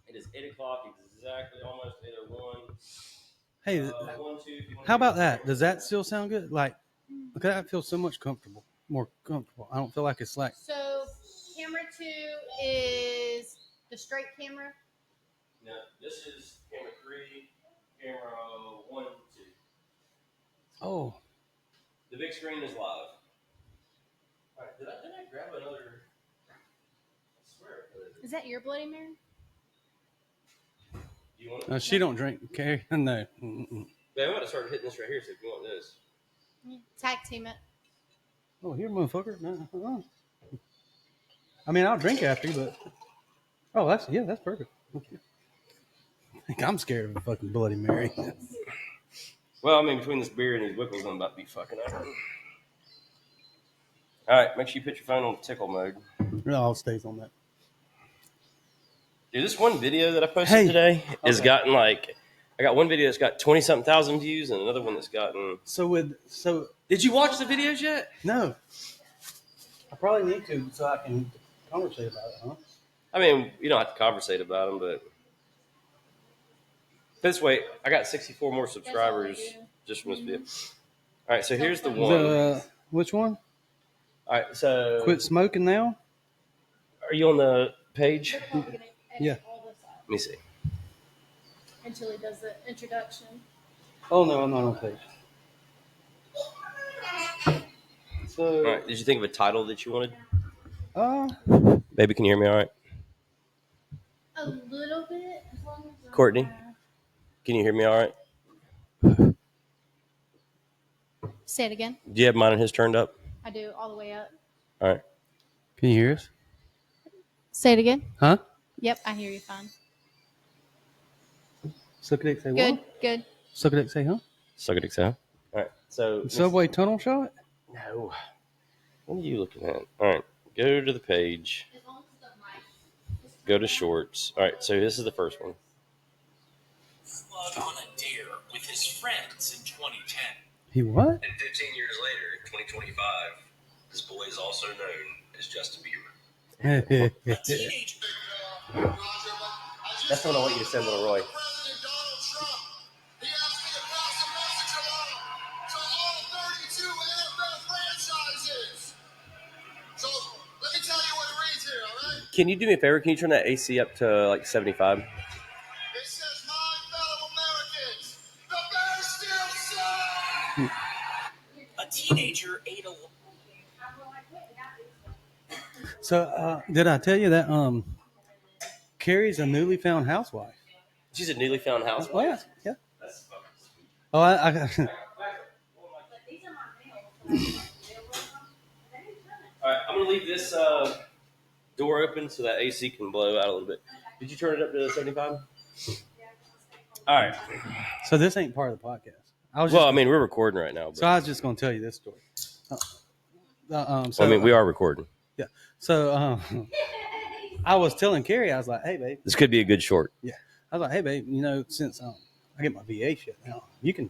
It is 8 o'clock exactly, almost 8:01. Hey, 1, 2, if you want how to about that? Does that still sound good? Like, look, that feels so much more comfortable. I don't feel like it's like. So, camera 2 is the straight camera. No, this is camera 3, camera 1, 2. Oh, The big screen is live. All right, did I grab another? I swear I put it. Is that your Bloody Mary? Do you want it? no, she don't drink. Carrie, no. Mm-mm. Yeah, I'm going to start hitting this right here. So if you want this, Tag team it. Oh, here, motherfucker. No. I mean, I'll drink after you, but that's perfect. I think I'm scared of a fucking Bloody Mary. well, I mean, between this beer and these whipples, I'm about to be fucking up. All right, make sure you put your phone on tickle mode. It all stays on that. Dude, this one video that I posted today has gotten like, I got one video that's got 20-something thousand views and another one that's gotten. So Did you watch the videos yet? no, I probably need to so I can conversate about it, huh? I mean, you don't have to conversate about them, but this way, I got 64 more subscribers just from this video. All right, so here's the one. Which one? All right, so Quit smoking now? are you on the page? Yeah. Let me see. Until he does the introduction. Oh no, I'm not on page. So, All right, did you think of a title that you wanted? uh, Baby, can you hear me all right? A little bit. As long as Courtney, can you hear me all right? Say it again. Do you have mine and his turned up? I do, all the way up. All right. can you hear us? Say it again. Huh? Yep, I hear you fine. Suck it, say Good, what? good. Suck it, say huh? Suck a dick, Sal. All right, so Subway tunnel shot? No. What are you looking at? All right, go to the page. Go to shorts. All right, so this is the first one. Slug on a dare with his friends in 2010. He what? And 15 years later, in 2025, this boy is also known as Justin Bieber. A teenage That's what I want you to send, little Roy. Can you do me a favor? Can you turn that AC up to like 75? It says, my fellow Americans, the bear still sucks. A teenager ate a... So, did I tell you that Carrie's a newly found housewife? She's a newly found housewife. Oh, yeah. That's fucking sweet. Oh, I All right, I'm gonna leave this door open so that AC can blow out a little bit. Did you turn it up to 75? All right. So this ain't part of the podcast. I mean, we're recording right now. But, So I was just going to tell you this story. we are recording. Yeah. So I was telling Carrie, I was like, "Hey, babe, This could be a good short. Yeah. I was like, "Hey, babe, since I get my VA shit now, you can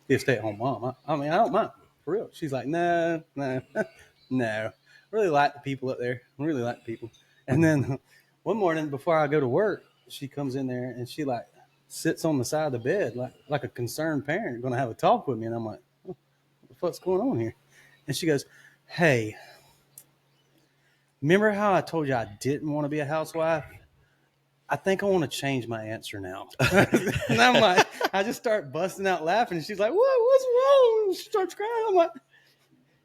be a stay-at-home mom. I mean, I don't mind for real." She's like, "No, no." I really like the people up there. I really like the people. And then one morning before I go to work, she comes in there and she like sits on the side of the bed like a concerned parent going to have a talk with me. And I'm like, what the fuck's going on here? And she goes, "Hey, remember how I told you I didn't want to be a housewife? I think I want to change my answer now." And I'm like, I just start busting out laughing. And she's like, what's wrong? She starts crying. I'm like,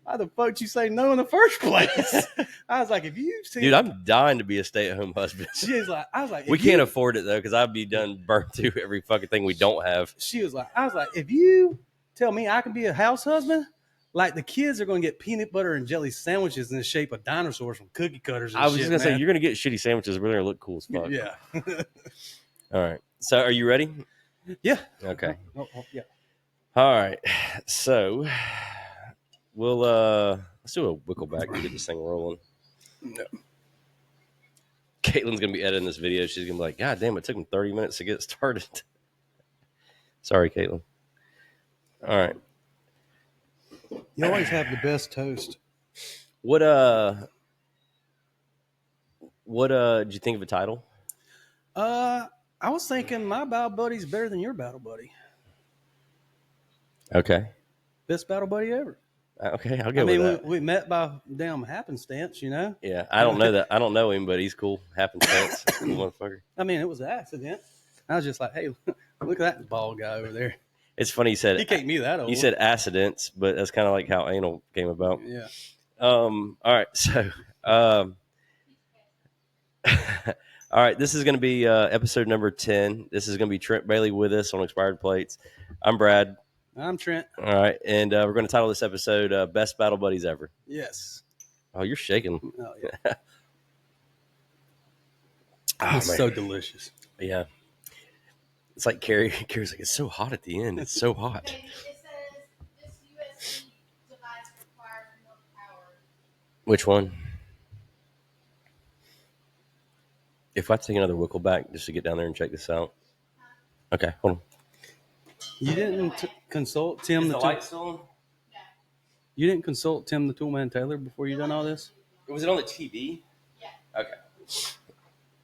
why the fuck did you say no in the first place? I was like, if you see, Dude, I'm dying to be a stay-at-home husband. She's like, I was like, We can't afford it though, because I'd be done burnt through every fucking thing we don't have. She was like, I was like, if you tell me I can be a house husband, like the kids are going to get peanut butter and jelly sandwiches in the shape of dinosaurs from cookie cutters. And I was shit, just gonna man. say you're gonna get shitty sandwiches. We're gonna look cool as fuck. Yeah. All right. So, are you ready? Yeah. Okay. Yeah. All right. So, we'll let's do a Wickleback to get this thing rolling. No. Caitlin's gonna be editing this video. She's gonna be like, "God damn, it took him 30 minutes to get started." Sorry, Caitlin. All right. You always have the best toast. What did you think of a title? I was thinking my battle buddy's better than your battle buddy. Okay. Best battle buddy ever. Okay, I'll I go mean, with that. we met by damn happenstance, you know. Yeah, I don't know that. I don't know him, but he's cool. Happenstance, cool motherfucker. I mean, it was an accident. I was just like, hey, look at that bald guy over there. It's funny you said He can't be that old. you said accidents, but that's kind of like how anal came about. Yeah. All right, so all right, this is going to be episode number 10. This is going to be Trent Bailey with us on Expired Plates. I'm Brad. I'm Trent. All right, and we're going to title this episode "Best Battle Buddies Ever." Yes. Oh, you're shaking. Oh, yeah. Oh, It's man. so delicious. Yeah. It's like Carrie's like, it's so hot at the end. It's so hot. Okay, it says this USB device requires more power. Which one? If I take another Wickleback just to get down there and check this out. Okay, hold on. You didn't consult Tim the tool. still on? You didn't consult Tim the Toolman Taylor before you done all this. Was it on the TV? Yeah. Okay.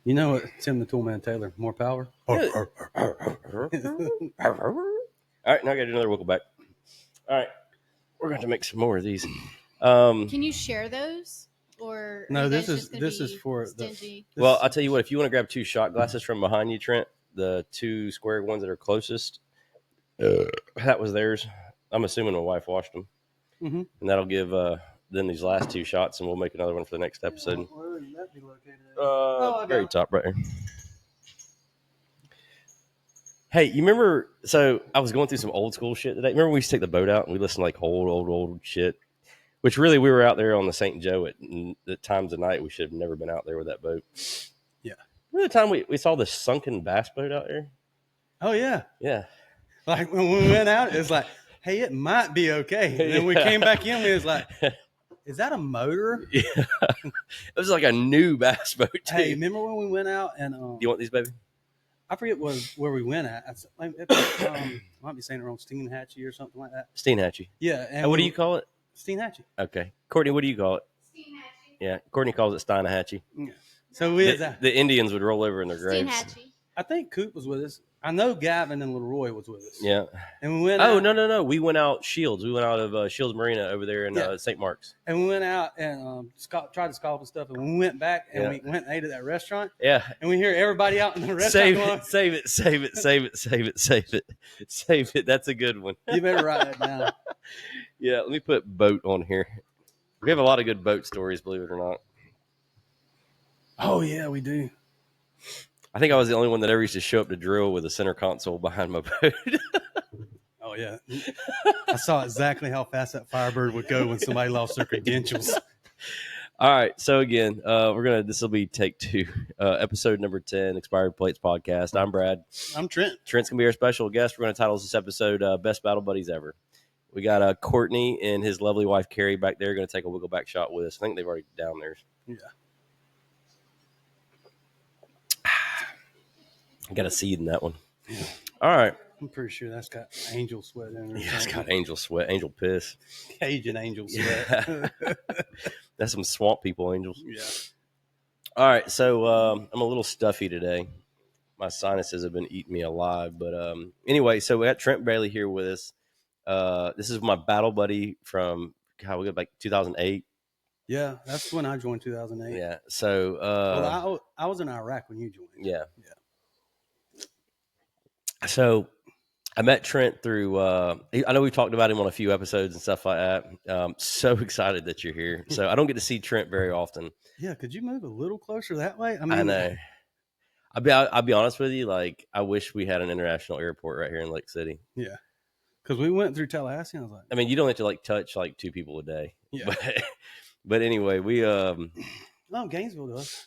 You know what, Tim the Toolman Taylor, more power. All right, now I got another Wickleback. All right, we're going to make some more of these. Can you share those? Or No, are you this guys is just gonna this be is for the. stingy? Well, I'll tell you what. If you want to grab 2 shot glasses from behind you, Trent, the 2 square ones that are closest, that was theirs. I'm assuming my wife washed them, Mhm. and that'll give them these last 2 shots, and we'll make another one for the next episode. Where would that be located at? Very top right here. Hey, you remember? So I was going through some old school shit today. Remember we used to take the boat out and we listened to like old shit. Which really, we were out there on the St. Joe at times of night. We should have never been out there with that boat. Yeah. Remember the time we saw the sunken bass boat out there? Oh yeah. Yeah. Like when we went out, it's like, hey, it might be okay. And then we Yeah. came back in, we was like, is that a motor? Yeah. It was like a new bass boat too. Hey, remember when we went out and Do you want these, baby? I forget where we went at. Might be saying it wrong, Steenhatchee or something like that. Steenhatchee. Yeah. And what do you call it? Steenhatchee. Okay. Courtney, what do you call it? Yeah. Courtney calls it Steinhatchee. So we was The Indians would roll over in their graves. Steenhatchee. I think Coop was with us. I know Gavin and Leroy was with us. Yeah. And we went Oh, out, no. We went out Shields. We went out of Shields Marina over there in Yeah. St. Mark's. And we went out and tried to scalp and stuff. And we went back and Yeah. we went and ate at that restaurant. Yeah. And we hear everybody out in the restaurant going, Save it. That's a good one. you better write that down. Yeah, let me put boat on here. We have a lot of good boat stories, believe it or not. Oh, yeah, we do. I think I was the only one that ever used to show up to drill with a center console behind my boat. Oh, yeah. I saw exactly how fast that Firebird would go when somebody lost their credentials. All right, so again, this will be take 2, episode number 10, Expired Plates Podcast. I'm Brad. I'm Trent. Trent's gonna be our special guest. We're gonna title this episode "Best Battle Buddies Ever." We got Courtney and his lovely wife Carrie back there going to take a Wiggleback shot with us. I think they've already down theirs. Yeah. I got a seed in that one. Yeah. All right. I'm pretty sure that's got angel sweat in it. Yeah, it's got angel sweat, angel piss. Cajun angel sweat. Yeah. That's some swamp people angels. Yeah. All right, so I'm a little stuffy today. My sinuses have been eating me alive. But anyway, so we got Trent Bailey here with us. This is my battle buddy from, we go back 2008. Yeah, that's when I joined 2008. Yeah, so. Well, I was in Iraq when you joined. Yeah. So I met Trent through, I know we've talked about him on a few episodes and stuff like that. So excited that you're here. So I don't get to see Trent very often. Yeah, could you move a little closer that way? I know. I'll be honest with you. Like, I wish we had an international airport right here in Lake City. Yeah. Because we went through Tallahassee and I was like, I mean, you don't have to like touch like 2 people a day. yeah. But anyway, we, Oh, Gainesville does.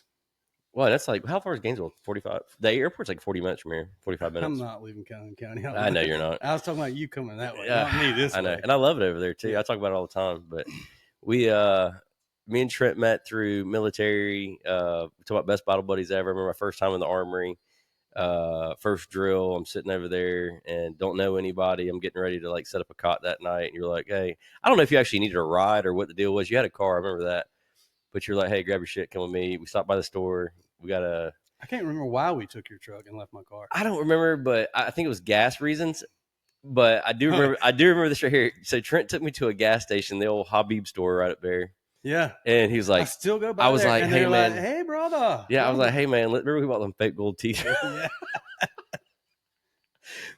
well, that's like, how far is Gainesville? 45. The airport's like 40 minutes from here, 45 minutes. I'm not leaving Calhoun County. I know you're not. I was talking about you coming that way, Yeah, not me this I know. way. And I love it over there too. I talk about it all the time. But me and Trent met through military. We talk about best battle buddies ever. I remember my first time in the armory, first drill. I'm sitting over there and don't know anybody. I'm getting ready to like set up a cot that night. And you're like, hey, I don't know if you actually needed a ride or what the deal was. You had a car. I remember that. But you're like, hey, grab your shit. Come with me. We stopped by the store. We got a I can't remember why we took your truck and left my car. I don't remember, but I think it was gas reasons. But I do remember. I do remember this right here. So Trent took me to a gas station, the old Habib store right up there, Yeah. and he was I like, still go by I was there, like, and "Hey, they're man." like, hey, brother. "Yeah," I was like, "Hey, man, remember we bought them fake gold T-shirts?" yeah.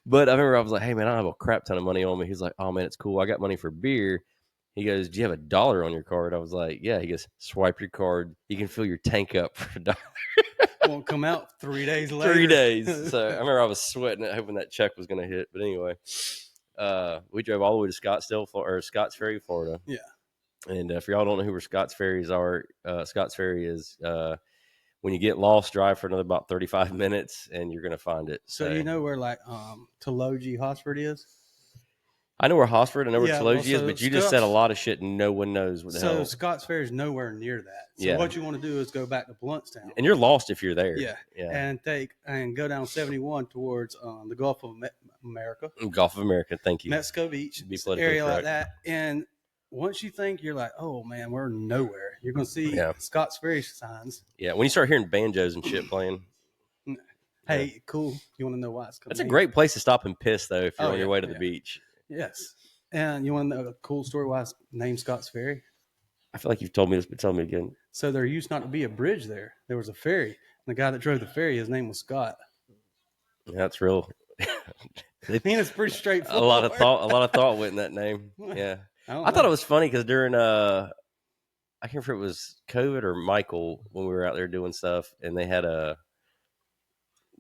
But I remember I was like, "Hey, man, I don't have a crap ton of money on me." He's like, "Oh, man, it's cool. I got money for beer." He goes, "Do you have $1 on your card?" I was like, "Yeah." He goes, "Swipe your card. You can fill your tank up for $1." Won't come out 3 days later. 3 days. So I remember I was sweating it, hoping that check was going to hit. But anyway, we drove all the way to Scottsdale, or Scotts Ferry, Florida. Yeah. And for y'all don't know who where Scotts Ferries are, Scotts Ferry is when you get lost, drive for another about 35 minutes, and you're going to find it. So you know where like Tologi Hosford is? I know where Hosford, I know where Yeah, Tologi well, is, so but you just said a lot of shit and no one knows what the So hell. Scotts Ferry is nowhere near that. So Yeah. what you want to do is go back to Bluntstown. And you're lost if you're there. Yeah. And go down 71 towards the Gulf of America, Gulf of America. Thank you. Mexico Beach, Be politically area like correct. that. And once you think you're like, oh man, we're nowhere, you're gonna see Scotts Ferry signs. Yeah, when you start hearing banjos and shit playing. Hey, cool. You want to know why it's coming? That's a great place to stop and piss, though, if you're on your way to the yeah. beach. Yes. And you want to know a cool story why it's named Scotts Ferry? I feel like you've told me this, but tell me again. So there used not to be a bridge there. There was a ferry. And the guy that drove the ferry, his name was Scott. That's real. I mean, it's pretty straightforward. A lot of thought went in that name. Yeah. I thought it was funny because during I can't remember if it was COVID or Michael when we were out there doing stuff, and they had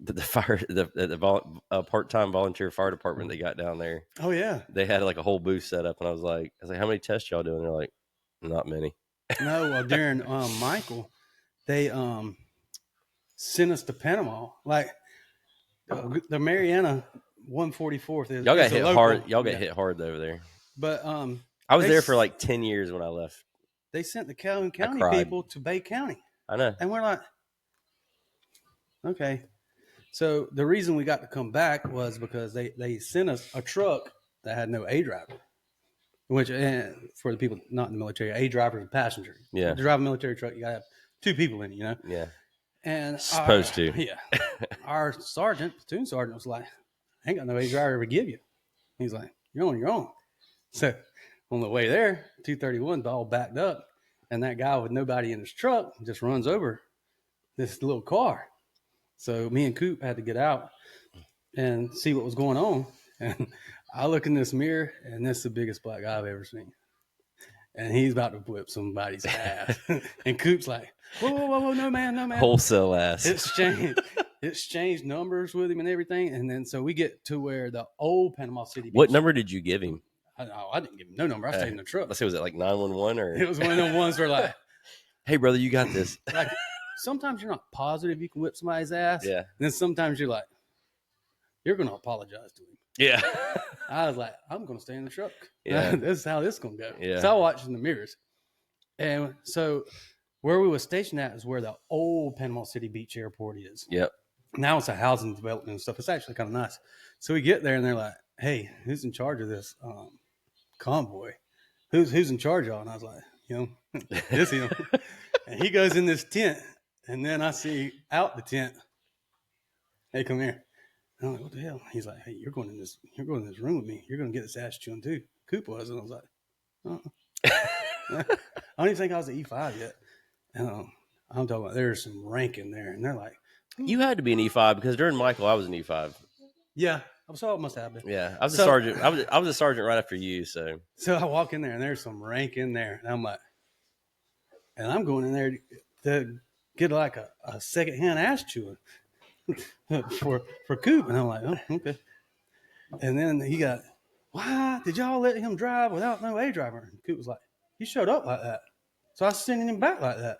the part-time volunteer fire department they got down there. Oh yeah. They had like a whole booth set up, and I was like, how many tests y'all doing? They're like, not many. No, well during Michael, they sent us to Panama. Like the Mariana 144th is Y'all got is a hit local. hard. Y'all got hit hard over there. But I was there for like 10 years when I left. they sent the Calhoun County cried. people to Bay County. I know. And we're like, okay. So the reason we got to come back was because they sent us a truck that had no A driver, which for the people not in the military, A driver is a passenger. Yeah. To drive a military truck, you got to have 2 people in it, you know? Yeah. And Supposed to. Yeah. Our platoon sergeant was like, I ain't got no A driver to give you. He's like, you're on your own. So on the way there, 231's all backed up, and that guy with nobody in his truck just runs over this little car. So me and Coop had to get out and see what was going on. And I look in this mirror, and this is the biggest black guy I've ever seen. And he's about to whip somebody's ass. And Coop's like, whoa, no, man. Wholesale ass. Exchanged numbers with him and everything. And then so we get to where the old Panama City Beach. What number did you give him? I didn't give him no number. I stayed in the truck. Let's say, was it like 911 or? It was one of them ones where like, hey, brother, you got this. like sometimes you're not positive you can whip somebody's ass. Yeah. And then sometimes you're like, you're going to apologize to him. Yeah. I was like, I'm going to stay in the truck. Yeah. This is how this is going to go. Yeah. So I watched in the mirrors. And so where we were stationed at is where the old Panama City Beach Airport is. Yep. Now it's a housing development and stuff. It's actually kind of nice. So we get there and they're like, hey, who's in charge of this convoy? Who's in charge of it? And I was like, it's him. And he goes in this tent. And then I see out the tent, hey, come here. And I'm like, what the hell? He's like, hey, you're going in this room with me. You're going to get this ass chewing too. Coop was. And I was like, I don't even think I was at E5 yet. And I'm talking about there's some rank in there. And they're like, You had to be an E5 because during Michael, I was an E5. yeah, I saw it must have been. Yeah, I was a sergeant. I was a sergeant right after you. So I walk in there and there's some rank in there. And I'm like, and I'm going in there to get like a secondhand ass chewing for Coop. And I'm like, oh, okay. And then he got, why did y'all let him drive without no A driver? And Coop was like, he showed up like that. So I was sending him back like that.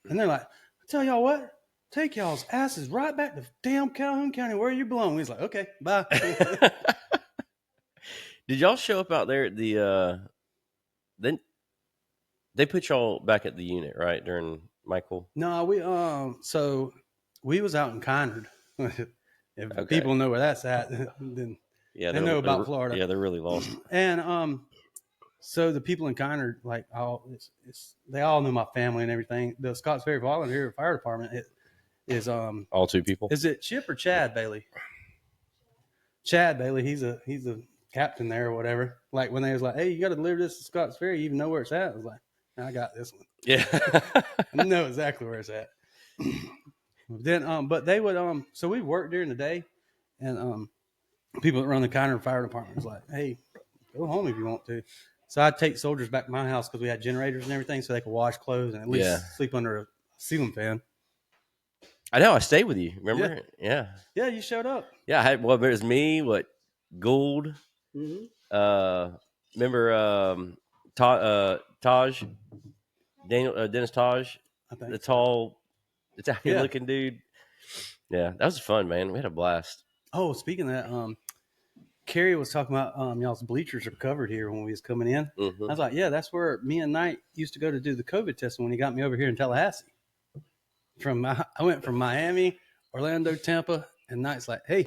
And they're like, I tell y'all what, take y'all's asses right back to damn Calhoun County where you belong. He's like, okay, bye. Did y'all show up out there at the then they put y'all back at the unit, right, during Michael? No, we was out in Kynard. If people know where that's at, then yeah, they know about Florida. Yeah, they're really lost. And so the people in Kynard, like they all know my family and everything. The Scotts Ferry Volunteer Fire Department, is All two people. is it Chip or Chad Bailey? Chad Bailey, he's a captain there or whatever. Like when they was like, hey, you got to deliver this to Scotts Ferry, you even know where it's at. I was like, I got this one. Yeah. I know exactly where it's at. Then, but they would, so we worked during the day, and people that run the Conner Fire Department was like, hey, go home if you want to. So I'd take soldiers back to my house because we had generators and everything, so they could wash clothes and at least sleep under a ceiling fan. I know. I stayed with you. Remember? Yeah. Yeah, you showed up. Yeah. I had, well, it was me, Gould. Mm-hmm. Remember Taj? Dennis Taj? I think The tall, Italian looking dude. Yeah. That was fun, man. We had a blast. Oh, speaking of that, Carrie was talking about y'all's bleachers are covered here when we was coming in. Mm-hmm. I was like, yeah, that's where me and Knight used to go to do the COVID testing when he got me over here in Tallahassee. I went from Miami, Orlando, Tampa, and Knight's like, hey,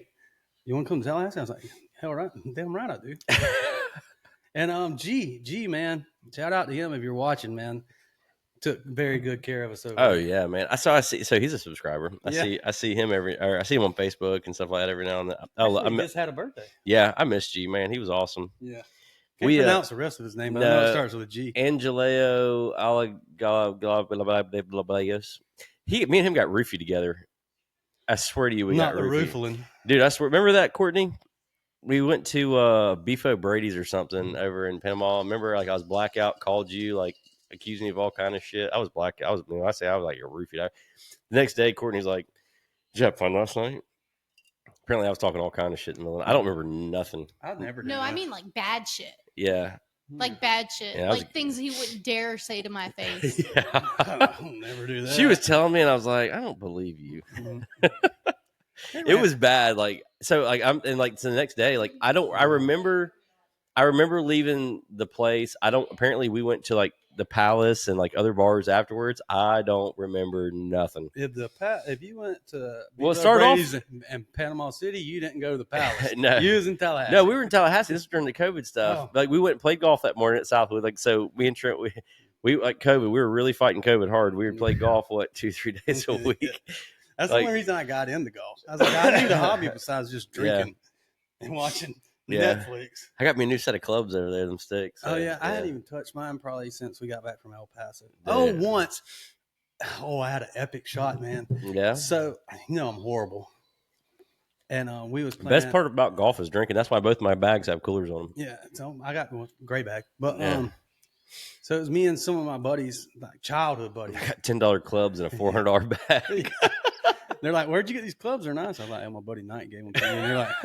you want to come to Tallahassee? I was like, hell right, damn right I do. And G, man, shout out to him if you're watching, man. Took very good care of us over Oh there. yeah, man. I see. So he's a subscriber. I see him I see him on Facebook and stuff like that every now and then. Actually, he just had a birthday. Yeah, I miss G, man. He was awesome. Yeah. Can't pronounce the rest of his name, but I know it starts with a G. Angeleo Alagablayos. Me and him got roofie together. I swear to you, we Not got the roofie. roofling. Dude, I swear. Remember that, Courtney? We went to Beef O'Brady's or something over in Panama. Remember, like I was blackout, called you, like accused me of all kind of shit. I was black. I was like a roofie. The next day, Courtney's like, "Did you have fun last night?" Apparently, I was talking all kind of shit in the middle. I don't remember nothing. I'd never do No, that. I mean like bad shit. Yeah. Like bad shit. Yeah, like things he wouldn't dare say to my face. Yeah. I'll never do that. She was telling me, and I was like, I don't believe you. Mm-hmm. It was bad. Like, so like so the next day, like I remember leaving the place. Apparently we went to like the Palace and like other bars afterwards. I don't remember nothing. If you went to Well, start off in Panama City, you didn't go to the Palace. No. You was in Tallahassee. No, we were in Tallahassee. This was during the COVID stuff. Oh. Like we went and played golf that morning at Southwood. Like, so me and Trent, we like COVID. We were really fighting COVID hard. We would play golf 2-3 days a week. That's like, the only reason I got into golf. I was like, I need a hobby besides just drinking and watching Netflix. I got me a new set of clubs over there, them sticks. So, Oh yeah, I hadn't even touched mine probably since we got back from El Paso. Yeah. Oh, once. Oh, I had an epic shot, man. Yeah. So I'm horrible. And we was playing. Best part about golf is drinking. That's why both my bags have coolers on them. Yeah, so I got one gray bag, but Yeah. so it was me and some of my buddies, like childhood buddies. I got $10 clubs and a $400 bag. They're like, "Where'd you get these clubs? They're nice." I was like, "Oh, my buddy Knight gave them to me." And they're like,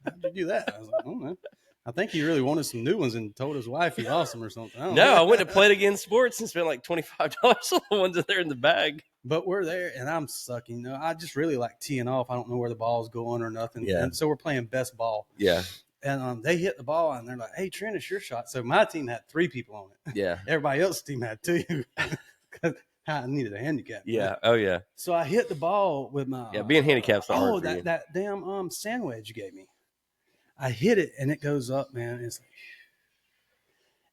"How'd you do that?" I was like, "I don't know. I think he really wanted some new ones and told his wife he lost them or something." I don't know. I went to Play It Again Sports and spent like $25 on the ones that are in the bag. But we're there, and I'm sucking. I just really like teeing off. I don't know where the ball's going or nothing. Yeah. And so we're playing best ball. Yeah. And they hit the ball, and they're like, "Hey, Trent, it's your shot." So my team had 3 people on it. Yeah. Everybody else's team had 2 because I needed a handicap. Yeah. Oh, yeah. So I hit the ball with my Being handicap's not hard for you. that damn sand wedge you gave me. I hit it and it goes up, man. It's like,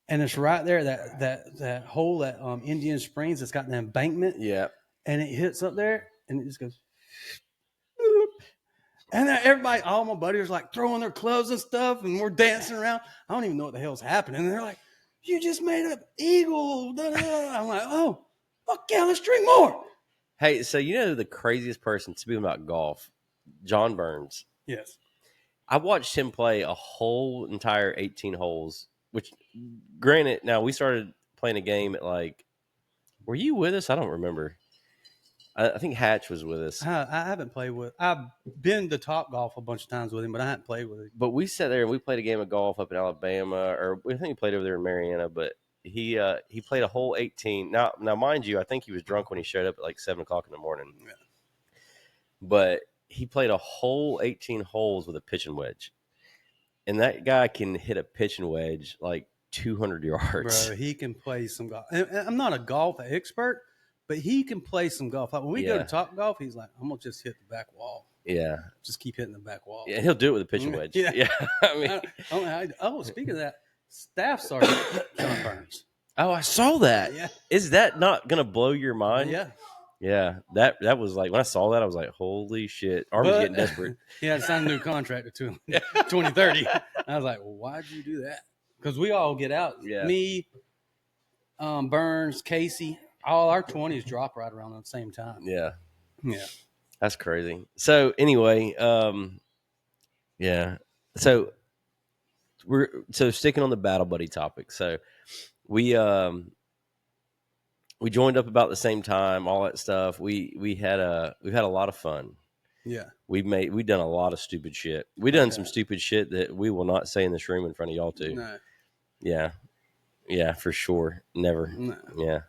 and it's right there that hole that Indian Springs. It's got an embankment. Yeah. And it hits up there and it just goes. And then everybody, all my buddies, are like throwing their clubs and stuff, and we're dancing around. I don't even know what the hell's happening. And they're like, "You just made an eagle." Da, da, da. I'm like, "Oh, fuck yeah, let's drink more." Hey, so you know the craziest person speaking about golf, John Burns. Yes. I watched him play a whole entire 18 holes, which granted, now we started playing a game at like, were you with us? I don't remember. I think Hatch was with us. I haven't played with. I've been to Top Golf a bunch of times with him, but I haven't played with him. But we sat there and we played a game of golf up in Alabama, or I think we played over there in Mariana, but he played a whole 18. Now, mind you, I think he was drunk when he showed up at like 7 o'clock in the morning. Yeah. But he played a whole 18 holes with a pitching wedge. And that guy can hit a pitching wedge like 200 yards. Bro, he can play some golf. And I'm not a golf expert, but he can play some golf. Like when we go to Top Golf, he's like, "I'm gonna just hit the back wall. Yeah. Just keep hitting the back wall." Yeah, he'll do it with a pitching wedge. Yeah. I mean, Speaking of that, Staff Sergeant John Burns. oh, I saw that. Yeah. Is that not going to blow your mind? Yeah. Yeah, that was like when I saw that, I was like, "Holy shit!" Army's But- getting desperate. He had to sign a new contract to 2030. I was like, well, why'd you do that? Because we all get out. Yeah. Me, Burns, Casey, all our 20s drop right around the same time. Yeah, Yeah. that's crazy. So anyway, yeah. So we're sticking on the battle buddy topic. So we joined up about the same time, all that stuff. We've had a lot of fun. Yeah. We've done a lot of stupid shit. We done some stupid shit that we will not say in this room in front of y'all too. No. Yeah. Yeah, for sure. Never. No. Yeah.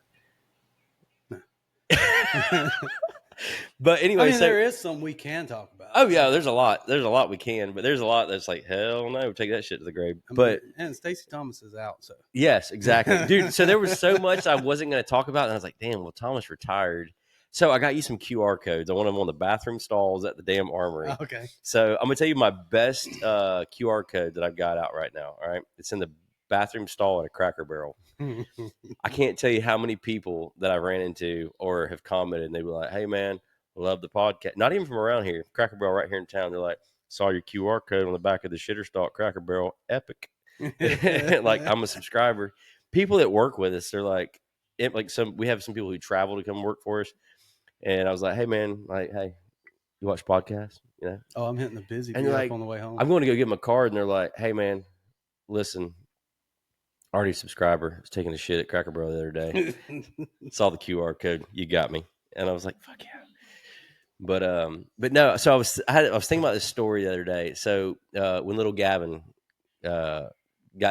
But anyway, I mean, there is some we can talk about. oh yeah, there's a lot we can, but there's a lot that's like, hell no, take that shit to the grave. I mean, But and Stacey Thomas is out, so yes, exactly. Dude, so there was so much I wasn't going to talk about, and I was like, damn, well, Thomas retired. So I got you some QR codes. I want them on the bathroom stalls at the damn armory. okay. So I'm going to tell you my best QR code that I've got out right now. All right. It's in the bathroom stall at a Cracker Barrel. I can't tell you how many people that I ran into or have commented, and they were like, hey, man, love the podcast. Not even from around here. Cracker Barrel right here in town. They're like, saw your QR code on the back of the Shitter Stalk Cracker Barrel. Epic. Like, I'm a subscriber. People that work with us, they're like we have some people who travel to come work for us. And I was like, hey, man, like, hey, you watch podcasts? You know? Oh, I'm hitting the busy And bee you're up like, on the way home. I'm going to go get my card. And they're like, hey, man, listen, already subscriber. I was taking a shit at Cracker Barrel the other day. Saw the QR code. You got me. And I was like, fuck yeah. But no, so I was thinking about this story the other day. So when little Gavin got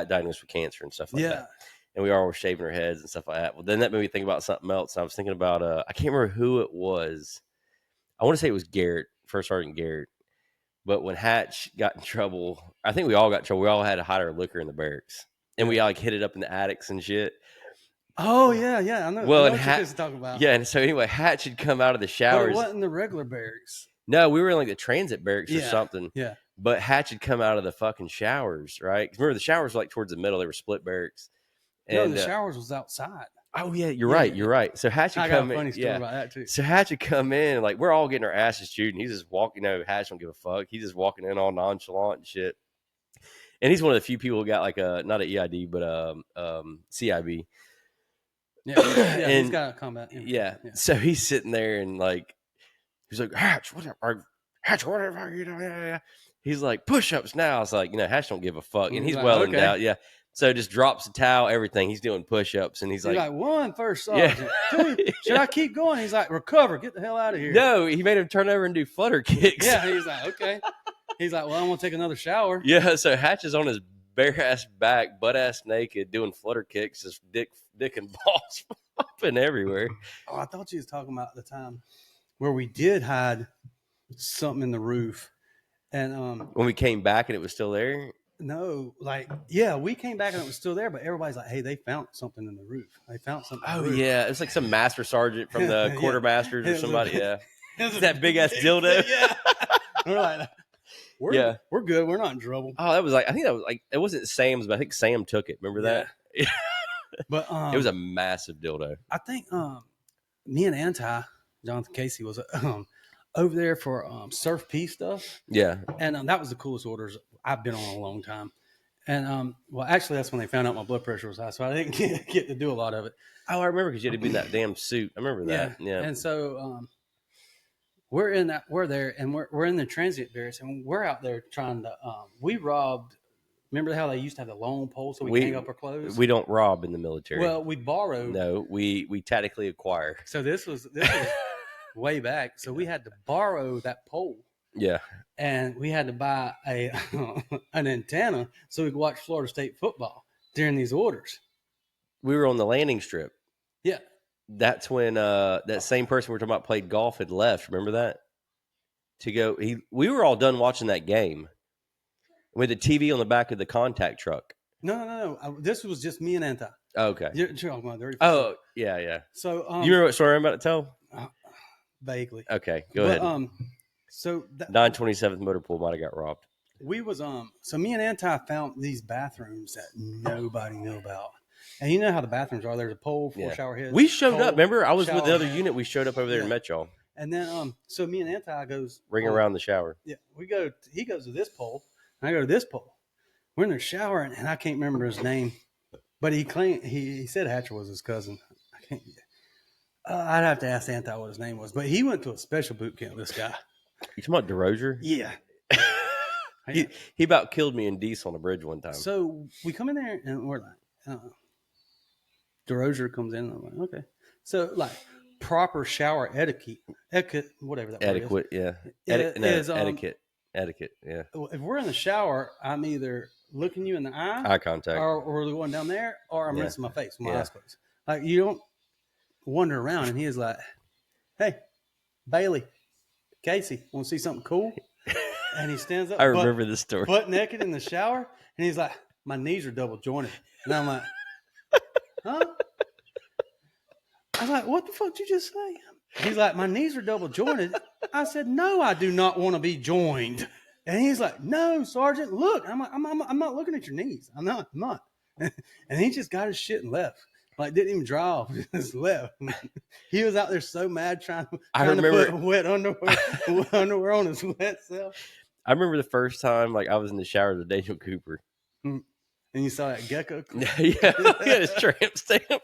diagnosed with cancer and stuff like that, and we all were shaving our heads and stuff like that. Well, then that made me think about something else. And I was thinking about I can't remember who it was. I want to say it was Garrett, First Sergeant Garrett. But when Hatch got in trouble, I think we all got in trouble. We all had to hide our liquor in the barracks, and we like hid it up in the attics and shit. Oh yeah, I know. Well, I know and what you're talking about. Yeah, and so anyway, Hatch had come out of the But showers. it wasn't the regular barracks. No, we were in like the transit barracks or something. Yeah. But Hatch had come out of the fucking showers, right? 'Cause remember, the showers were like towards the middle. They were split barracks. No, And the showers was outside. oh yeah, you're right. So Hatch had I got come a funny in. story Yeah. about that too. So Hatch had come in, like we're all getting our asses chewed, and he's just walking. Hatch don't give a fuck. He's just walking in all nonchalant and shit. And he's one of the few people who got like a not an EID but CIB. Yeah, he's And- got a combat. Yeah. So he's sitting there and like he's like, Hatch, Hatch, whatever are you doing? He's like, push-ups now. I was like, Hatch don't give a fuck. And he's Like, well okay. endowed. Yeah. So just drops the towel, everything. He's doing push-ups and he's He's like, like, one first Yeah. sergeant. Two, should I keep going? He's like, recover, get the hell out of here. no, he made him turn over and do flutter kicks. Yeah, he's like, okay. He's like, well, I'm gonna take another shower. Yeah, so Hatch is on his bare ass back, butt ass naked, doing flutter kicks, just dick and balls popping everywhere. Oh, I thought you was talking about the time where we did hide something in the roof. And When we came back and it was still there. no, like, yeah, we came back and it was still there, but everybody's like, hey, they found something in the roof. They found something. in Oh the roof. yeah, it was like some master sergeant from the Yeah. quartermasters It or was somebody. Yeah, It was that big ass dildo. Yeah. We're like, Yeah. we're good. We're not in trouble. Oh, that was like I think that was like it wasn't Sam's, but I think Sam took it. Remember that? But It was a massive dildo. I think me and Jonathan Casey was over there for surf P stuff, Yeah, and that was the coolest orders I've been on in a long time. And well, actually, that's when they found out my blood pressure was high, so I didn't get to do a lot of it. Oh, I remember because you had to be in that damn suit. I remember that. Yeah. And so we're there, and we're in the transient barracks, and we're out there trying to. We robbed. Remember how they used to have the long pole so we could hang up our clothes? We don't rob in the military. Well, we borrowed. no, we tactically acquire. So this was way back. So we had to borrow that pole, Yeah. and we had to buy an antenna so we could watch Florida State football during these orders. We were on the landing strip. Yeah. That's when that same person we were talking about played golf had left. Remember that? To go, we were all done watching that game with the TV on the back of the contact truck. No. This was just me and Anta. Oh, okay. You're talking about the Oh, yeah. So You remember what story I'm about to tell? vaguely. Okay, go But, ahead. So 927th Motor Pool might have got robbed. we was so me and Anti found these bathrooms that nobody knew about, And you know how the bathrooms are. There's a pole, 4 Yeah. shower heads. We showed pole, up. Remember, I was with shower the other head. unit. We showed up over there and Yeah. met y'all. And then, so me and Anti goes Ring around the shower. Yeah, he goes to this pole, and I go to this pole. We're in the shower, and I can't remember his name, but he said Hatcher was his cousin. I can't. I'd have to ask Anti what his name was, but he went to a special boot camp. This guy. You talking about DeRozier? Yeah. He about killed me in Diesel on the bridge one time. So we come in there, and we're like, DeRozier comes in, and I'm like, okay. So like proper shower etiquette, whatever that word is. Etiquette, yeah. Etiquette, yeah. If we're in the shower, I'm either looking you in the Eye contact. or we're going down there, or I'm Yeah. rinsing my face with my Yeah. eyes closed. Like you don't wander around. And he is like, "Hey, Bailey, Casey, want to see something cool?" And he stands up. I remember this story. butt naked in the shower, and he's like, "My knees are double jointed," and I'm like, "Huh?" I was like, "What the fuck did you just say?" He's like, "My knees are double jointed." I said, "No, I do not want to be joined." And he's like, "No, Sergeant, look." I'm like, I'm not looking at your knees. I'm not. And he just got his shit and left. Like, didn't even dry off, just left. He was out there so mad trying to put wet underwear on his wet self. I remember the first time, like, I was in the shower with Daniel Cooper. And you saw that gecko? Yeah, he had his tramp stamp.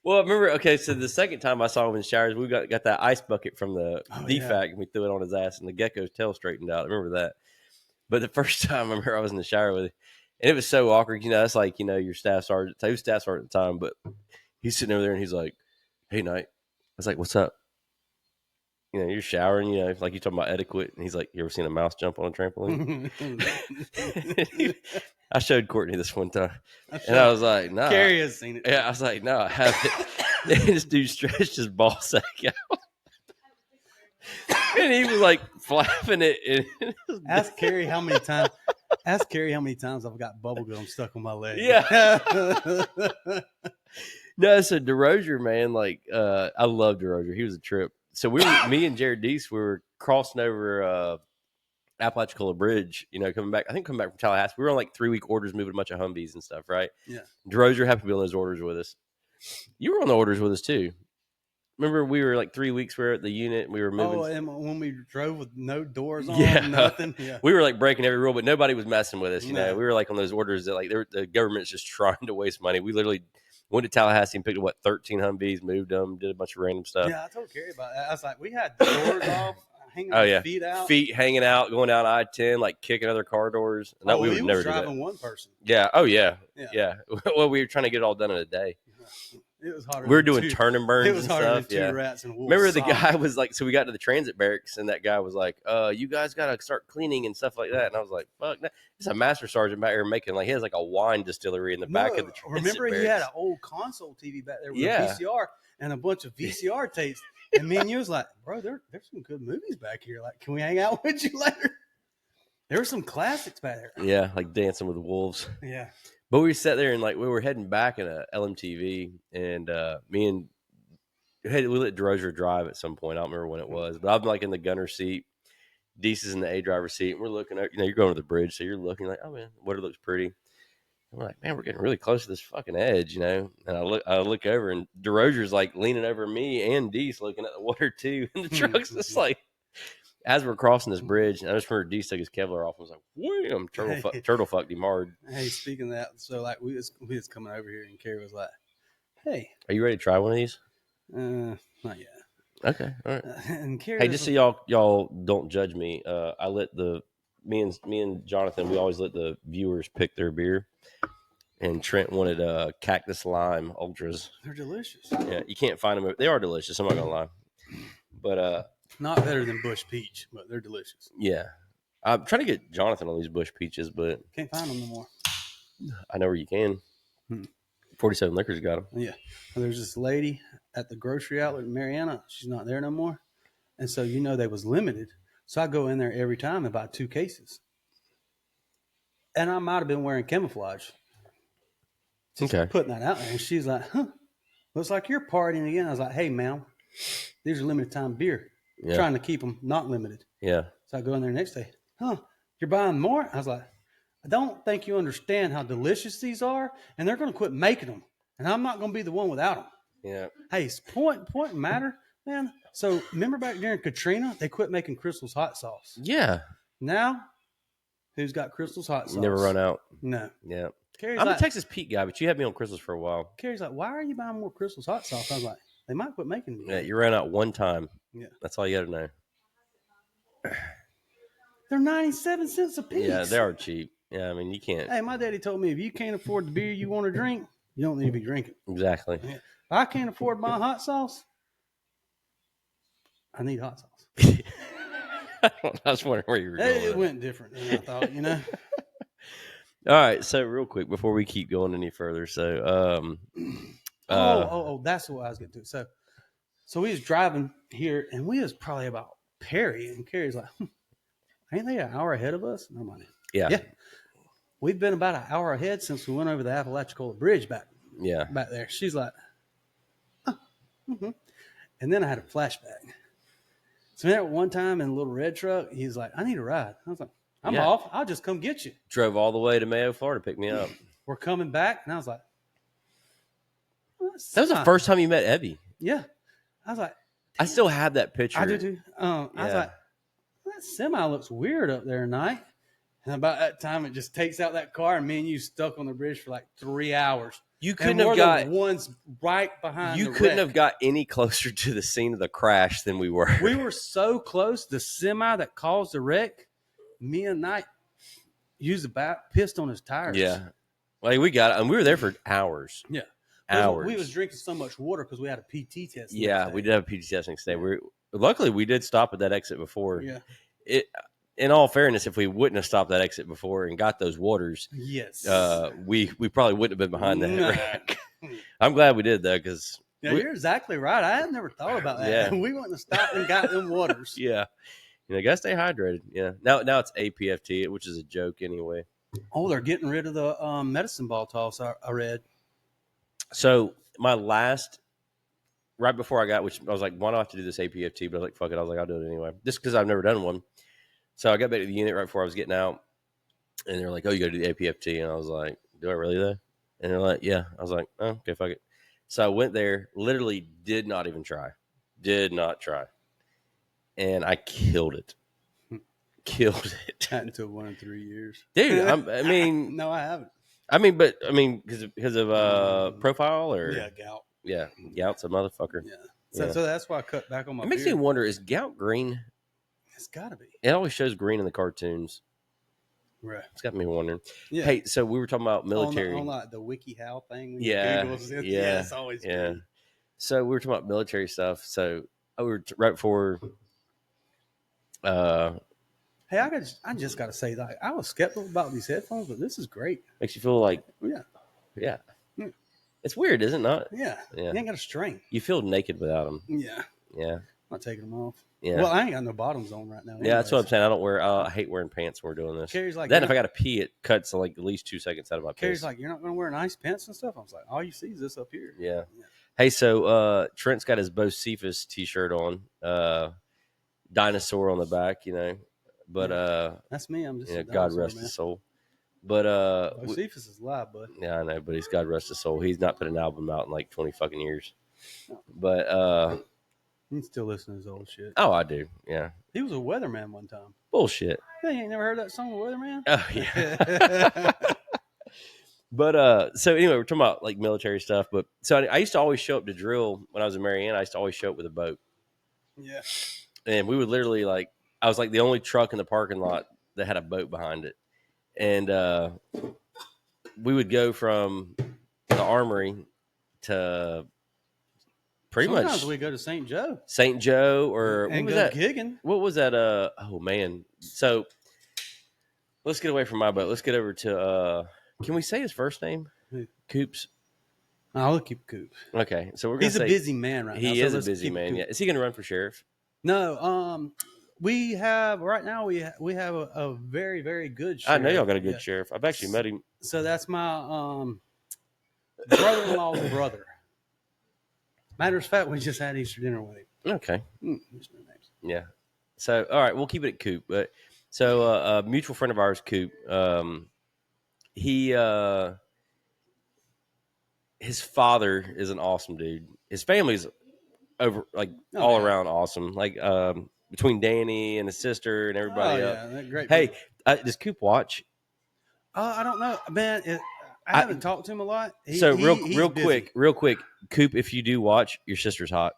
Well, I remember, okay, so the second time I saw him in the showers, we got that ice bucket from the DFAC, and we threw it on his ass, and the gecko's tail straightened out. I remember that. But the first time I remember I was in the shower with him, and it was so awkward. You know, that's like, you know, your staff sergeant. He was staff sergeant at the time, but he's sitting over there, and he's like, "Hey, Knight." I was like, "What's up?" You know, you're showering, you know, like you're talking about etiquette. And he's like, "You ever seen a mouse jump on a trampoline?" I showed Courtney this one time. And I was like, "Nah." Carrie has seen it. Yeah, I was like, "No, I haven't." And this dude stretched his ball sack out. And he was like flapping it. And Ask Carrie how many times I've got bubble gum stuck on my leg. Yeah. No, so DeRozier, man, like I love DeRozier. He was a trip. So me and Jared Deese, we were crossing over Apalachicola Bridge, you know, coming back from Tallahassee. We were on like 3-week orders, moving a bunch of Humvees and stuff, right? Yeah. DeRozier happened to be on those orders with us. You were on the orders with us too. Remember, we were like 3 weeks. We were at the unit. And we were moving. Oh, and when we drove with no doors on, Yeah. nothing. Yeah. We were like breaking every rule, but nobody was messing with us. You know, No. we were like on those orders that like the government's just trying to waste money. We literally went to Tallahassee and picked up 13 Humvees, moved them, did a bunch of random stuff. Yeah, I told Carrie about that. I was like, we had doors off, hanging Oh, yeah. feet out. Feet hanging out, going down I-10, like kicking other car doors. No, we would never do that. driving one person. Yeah. Oh, yeah. Yeah. Yeah. Well, we were trying to get it all done in a day. It was harder. We were than doing turn and burns It was and harder stuff. than two Yeah. rats and wolves. Remember the guy was like, so we got to the transit barracks and that guy was like, you guys got to start cleaning and stuff like that. And I was like, fuck, it's a master sergeant back here making like, he has like a wine distillery in the back of the transit Remember, barracks. he had an old console TV back there with Yeah. a VCR and a bunch of VCR tapes. And me and you was like, bro, there's some good movies back here. Like, can we hang out with you later? There were some classics back there. Yeah, like Dancing with the Wolves. Yeah. But we sat there and like we were heading back in a LMTV, and we let DeRozier drive at some point. I don't remember when it was, but I'm like in the gunner seat. Deese is in the A driver seat, and we're looking at, you know, you're going to the bridge, so you're looking like, oh man, water looks pretty. I'm like, man, we're getting really close to this fucking edge, you know. And I look over, and DeRozier's like leaning over me and Deese looking at the water too, and the truck's just like, as we're crossing this bridge, and I just remember Deese took his Kevlar off and was like, wham, turtle fucked him hard. Hey, speaking of that, so like we was coming over here, and Carrie was like, "Hey, Are you ready to try one of these? not yet." Okay, all right. And Carrie, Hey, was just so y'all don't judge me. I let me and Jonathan, we always let the viewers pick their beer. And Trent wanted Cactus Lime Ultras. they're delicious. Yeah, you can't find them. They are delicious. I'm not gonna lie. But Not better than Bush Peach, but they're delicious. yeah, I'm trying to get Jonathan on these Bush Peaches, but Can't find them no more. I know where you can. 47 Liquors got them. Yeah. And there's this lady at the grocery outlet in Mariana. She's not there no more. And so, you know, they was limited. So I go in there every time and buy 2 cases. And I might have been wearing camouflage. Just Okay. putting that out there. And she's like, looks like you're partying again. I was like, hey, ma'am, these are limited time beer. Yeah. Trying to keep them not limited. Yeah. So I go in there next day. You're buying more? I was like, I don't think you understand how delicious these are, and they're going to quit making them. And I'm not going to be the one without them. Yeah. Hey, point matter, man. So remember back during Katrina, they quit making Crystal's hot sauce. Yeah. Now, who's got Crystal's hot sauce? Never run out. No. Yeah. Carrie's I'm like, a Texas Pete guy, but you had me on Crystals for a while. Carrie's like, why are you buying more Crystal's hot sauce? I was like, they might quit making it. Yeah, you ran out one time. Yeah. That's all you got to know. They're 97 cents a piece. Yeah, they are cheap. Yeah, I mean, you can't. Hey, my daddy told me if you can't afford the beer you want to drink, you don't need to be drinking. Exactly. If I can't afford my hot sauce, I need hot sauce. I was wondering where you were going. It went different than I thought, you know. All right, so real quick before we keep going any further, so that's what I was getting to. So we was driving here, and we was probably about Perry, and Carrie's like, ain't they an hour ahead of us? And I'm like, yeah, we've been about an hour ahead since we went over the Apalachicola Bridge back there. She's like, and then I had a flashback. So at one time in a little red truck, he's like, I need a ride. I was like, I'm off. I'll just come get you. Drove all the way to Mayo, Florida to pick me up. We're coming back. And I was like, that was the first time you met Evie. Yeah. I was like, I still have that picture. I do too. I was like, that semi looks weird up there at night. And about that time, it just takes out that car, and me and you stuck on the bridge for like 3 hours. You couldn't have got one's right behind. You couldn't have got any closer to the scene of the crash than we were. We were so close. The semi that caused the wreck, me and Knight used the bat, pissed on his tires. Yeah, like we got it, and we were there for hours. Yeah, hours. We was drinking so much water because we had a PT test. Yeah, we did have a PT test next day. Luckily we did stop at that exit before. Yeah. In all fairness, if we wouldn't have stopped that exit before and got those waters, yes, we probably wouldn't have been behind that wreck. I'm glad we did though, because you're exactly right. I had never thought about that. Yeah. We wouldn't have stopped and got them waters. Yeah, gotta stay hydrated. Yeah, now it's APFT, which is a joke anyway. Oh, they're getting rid of the medicine ball toss. I read. So my last, right before I got, which I was like, why do I have to do this APFT? But I was like, fuck it. I was like, I'll do it anyway, just because I've never done one. So I got back to the unit right before I was getting out, and they're like, oh, you got to do the APFT. And I was like, do I really though? And they're like, yeah. I was like, oh, okay, fuck it. So I went there, literally did not even try. Did not try. And I killed it. Killed it. Hadn't took 1 in 3 years. Dude, I mean. No, I haven't. Because of profile or? Yeah, gout. Yeah, gout's a motherfucker. Yeah. So that's why I cut back on my It makes beer. me wonder, is gout green? It's got to be. It always shows green in the cartoons. Right. It's got me wondering. Yeah. Hey, so we were talking about military. On like the WikiHow thing. Yeah. It's always good. So we were talking about military stuff. So we were right before. Hey, I just got to say that I was skeptical about these headphones, but this is great. Makes you feel like. Yeah. It's weird, is it not? Yeah. You ain't got a string. You feel naked without them. Yeah. Yeah. I'm not taking them off. Yeah. Well, I ain't got no bottoms on right now. Yeah, that's what I'm saying. I hate wearing pants when we're doing this. Carrie's like, then if I got to pee, it cuts like at least 2 seconds out of my piss. Carrie's like, you're not going to wear nice pants and stuff? I was like, all you see is this up here. Yeah. Hey, so Trent's got his Bo Cephas t-shirt on, dinosaur on the back, but that's me. I'm just a God dinosaur, rest man. his soul. But Cephas is live, bud. yeah, I know, but he's God rest his soul. He's not put an album out in like 20 fucking years. But You can still listen to his old shit. oh, I do. Yeah. He was a weatherman one time. Bullshit. Yeah, you ain't never heard that song, The Weatherman? Oh yeah. But so anyway, we're talking about like military stuff. But so I used to always show up to drill when I was in Marianna. I used to always show up with a boat. Yeah. And we would literally I was like the only truck in the parking lot that had a boat behind it. And we would go from the armory to Sometimes much we go to St. Joe. St. Joe or And what was go that? gigging. What was that? Oh man. So let's get away from my boat. Let's get over to can we say his first name? Who? Coops. I'll keep Coop. Okay. So we're gonna He's a busy man right now. he so is a let's busy keep man. Coop. Yeah. Is he gonna run for sheriff? No, we have right now. We have a very, very good I know sheriff. y'all got a good Yeah. sheriff. I've actually met him. So that's my brother-in-law's brother. Matter of fact, we just had Easter dinner with him. Okay. There's no names. Yeah. So all right, we'll keep it at Coop. But so a mutual friend of ours, Coop, he his father is an awesome dude. His family's over like Oh, all yeah. around awesome. Like between Danny and his sister and Oh everybody else. yeah, they're great. Hey, people. does Coop watch? I don't know, man. I haven't talked to him a lot. He's He's real quick, Coop. If you do watch, your sister's hot.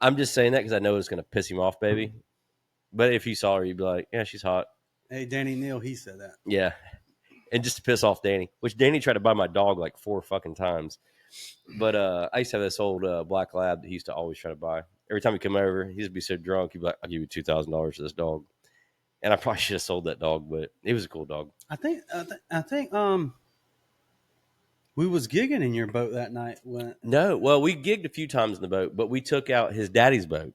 I'm just saying that because I know it's going to piss him off, baby. But if you saw her, you'd be like, "Yeah, she's hot." Hey, Danny Neal, he said that. Yeah, and just to piss off Danny, which Danny tried to buy my dog like 4 fucking times. But I used to have this old black lab that he used to always try to buy. Every time he come over, he used to be so drunk, he'd be like, "I'll give you $2,000 for this dog." And I probably should have sold that dog, but it was a cool dog. I think we was gigging in your boat that night. No, well, we gigged a few times in the boat, but we took out his daddy's boat.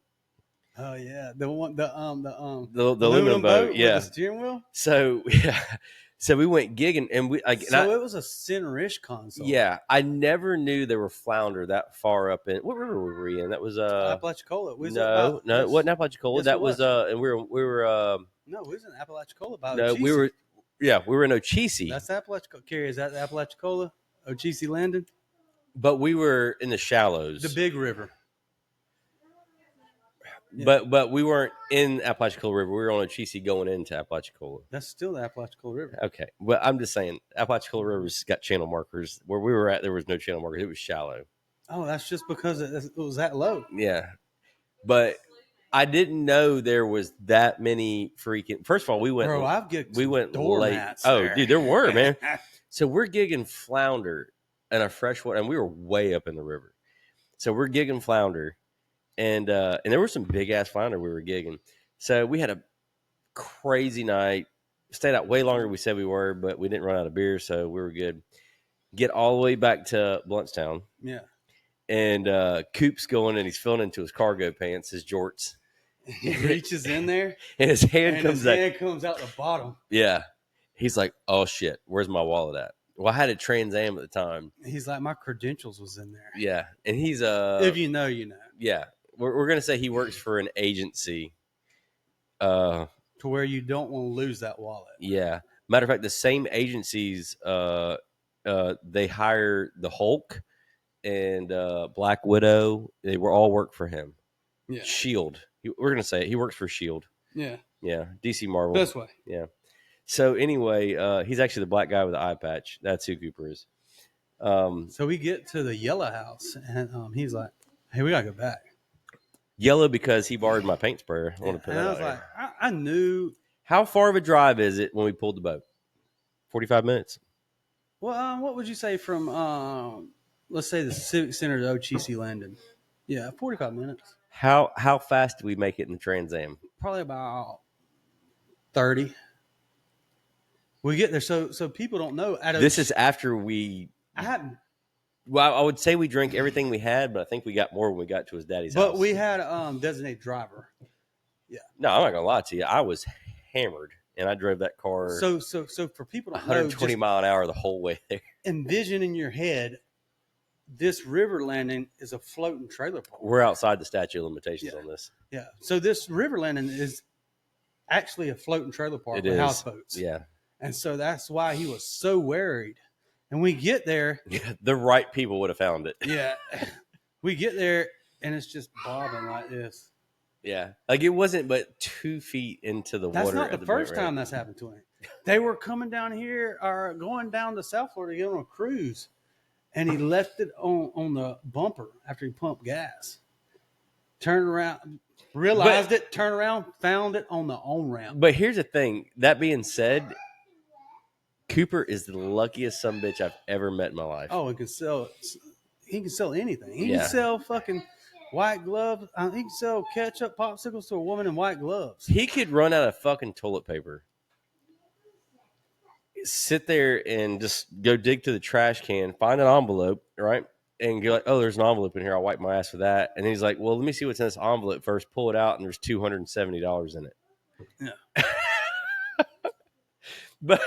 Oh yeah, the aluminum boat, yeah. with the steering wheel. So yeah, so we went gigging, and it was a center-ish console. Yeah, I never knew there were flounder that far up in. What river were we in? That was Apalachicola. No, it wasn't Apalachicola. Yes, that it was and we were no, we was in Apalachicola. About no, we were in Ochisi. That's Apalachicola. Carrie, is that Apalachicola? Ochisi Landing? But we were in the shallows, the big river. Yeah. But we weren't in Apalachicola River. We were on Ochisi going into Apalachicola. That's still the Apalachicola River. Okay, but I'm just saying Apalachicola River's got channel markers. Where we were at, there was no channel markers. It was shallow. Oh, that's just because it was that low. Yeah, but I didn't know there was that many freaking. First of all, we went late. Oh, dude, there were, man. So we're gigging flounder and a freshwater, and we were way up in the river. So we're gigging flounder, and there were some big ass flounder we were gigging. So we had a crazy night. Stayed out way longer than we said we were, but we didn't run out of beer, so we were good. Get all the way back to Bluntstown. Yeah. And Coop's going, and he's filling into his cargo pants, his jorts. He reaches in there, and his hand comes out the bottom. Yeah. He's like, "Oh shit, where's my wallet at?" Well, I had a Trans Am at the time. He's like, "My credentials was in there." Yeah, and he's if you know, you know. Yeah, we're gonna say he works for an agency. To where you don't want to lose that wallet. Yeah. Matter of fact, the same agencies they hire the Hulk and Black Widow. They were all work for him. Yeah. Shield. We're gonna say it. He works for Shield. Yeah. Yeah. DC Marvel. This way. Yeah. So anyway, he's actually the black guy with the eye patch. That's who Cooper is. So we get to the yellow house, and he's like, "Hey, we gotta go back." Yellow because he borrowed my paint sprayer. I want to put and that I was out like, I knew. How far of a drive is it when we pulled the boat? 45 minutes. Well, what would you say from let's say the Civic Center to Ochisi Landing? Yeah, 45 minutes. How fast do we make it in the Trans Am? Probably about 30. We get there, so people don't know. This is after we. I hadn't. Well, I would say we drank everything we had, but I think we got more when we got to his daddy's house. But we had designated driver. Yeah. No, I'm not gonna lie to you. I was hammered, and I drove that car. So for people to 120 mile an hour the whole way there. Envision in your head, this river landing is a floating trailer park. We're outside the statute of limitations on this. Yeah. So this river landing is actually a floating trailer park with houseboats. Yeah. And so that's why he was so worried. And we get there. Yeah, the right people would have found it. Yeah. We get there, and it's just bobbing like this. Yeah. Like it wasn't but 2 feet into the water. That's not the first time that's happened to him. They were coming down here or going down to South Florida to get on a cruise, and he left it on the bumper after he pumped gas. Turned around, realized it, turned around, found it on the on-ramp. But here's the thing. That being said, Cooper is the luckiest sumbitch I've ever met in my life. Oh, he can sell anything. He can sell fucking white gloves. He can sell ketchup popsicles to a woman in white gloves. He could run out of fucking toilet paper. Sit there and just go dig to the trash can, find an envelope, right? And go like, "Oh, there's an envelope in here. I'll wipe my ass with that." And he's like, "Well, let me see what's in this envelope first." Pull it out, and there's $270 in it. Yeah. But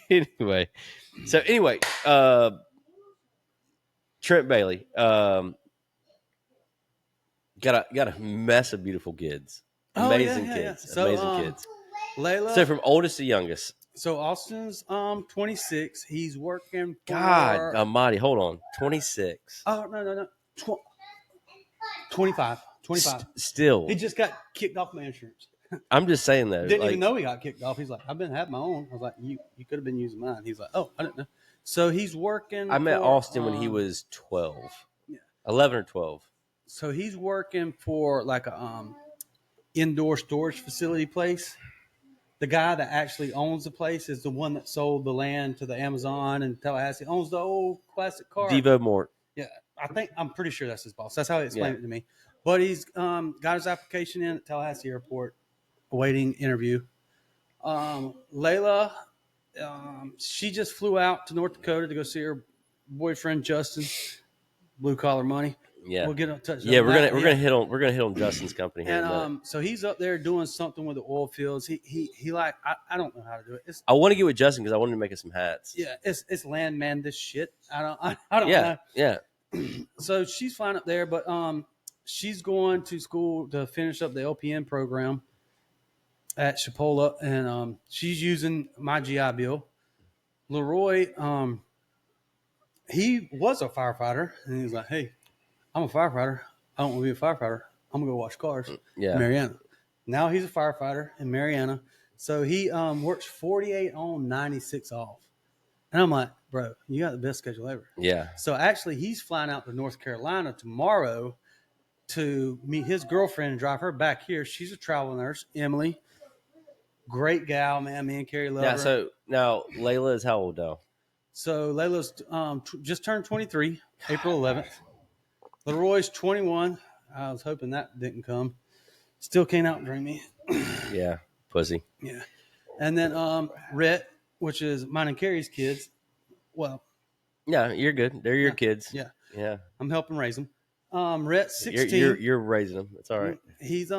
anyway, Trent Bailey got a mess of beautiful kids, amazing kids, So, amazing kids. Layla. So from oldest to youngest, So Austin's 26. He's working for God almighty. Hold on. 26. Oh no. 25. 25. Still. He just got kicked off my insurance. I'm just saying though. Didn't like, even know he got kicked off. He's like, I've been having my own. I was like, you could have been using mine. He's like, oh, I didn't know. So he's working. I met for, Austin when he was 12. Yeah. 11 or 12. So he's working for like a indoor storage facility place. The guy that actually owns the place is the one that sold the land to the Amazon and Tallahassee. Owns the old classic car. Devo Mort. Yeah, I'm pretty sure that's his boss. That's how he explained it to me. But he's got his application in at Tallahassee Airport, awaiting interview. Layla, she just flew out to North Dakota to go see her boyfriend Justin. Blue collar money. Yeah. We'll get in touch. Yeah, we're gonna hit on Justin's company here. And so he's up there doing something with the oil fields. He like I don't know how to do it. I want to get with Justin because I wanted to make us some hats. Yeah, it's landman this shit. I don't know. Yeah. So she's flying up there, but she's going to school to finish up the LPN program at Chipola, and she's using my GI Bill. Leroy, he was a firefighter, and he was like, "Hey, I'm a firefighter. I don't want to be a firefighter. I'm gonna go wash cars." Yeah. Mariana. Now he's a firefighter in Mariana, so he works 48 on, 96 off, and I'm like, bro, you got the best schedule ever. Yeah. So actually, he's flying out to North Carolina tomorrow to meet his girlfriend and drive her back here. She's a travel nurse, Emily. Great gal, man. Me and Carrie love her. So now Layla is how old now? So Layla's just turned 23, April 11th. Leroy's 21. I was hoping that didn't come. Still can't outdream me. Yeah, pussy. Yeah. And then Rhett, which is mine and Carrie's kids. Well, Yeah, you're good. They're your kids. yeah. Yeah. I'm helping raise them. Rhett's 16. You're raising them. It's all right. He's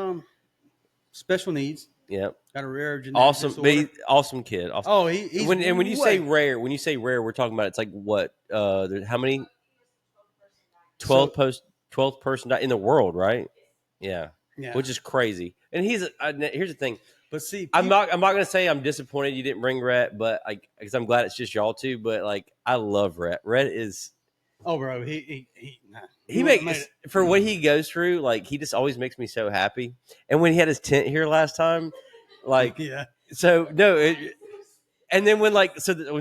special needs. Yeah. Got a rare genetic Awesome. disorder. Awesome kid. Awesome. Oh, he's when you say rare, we're talking about it's like what? How many? 12th person died in the world, right? Yeah. Yeah. Which is crazy. And here's the thing. But see, I'm not going to say I'm disappointed you didn't bring Rhett, but because I'm glad it's just y'all two. But like, I love Rhett. Rhett is. Oh, bro, he makes for what he goes through. Like, he just always makes me so happy. And when he had his tent here last time, like, yeah. So no, and then when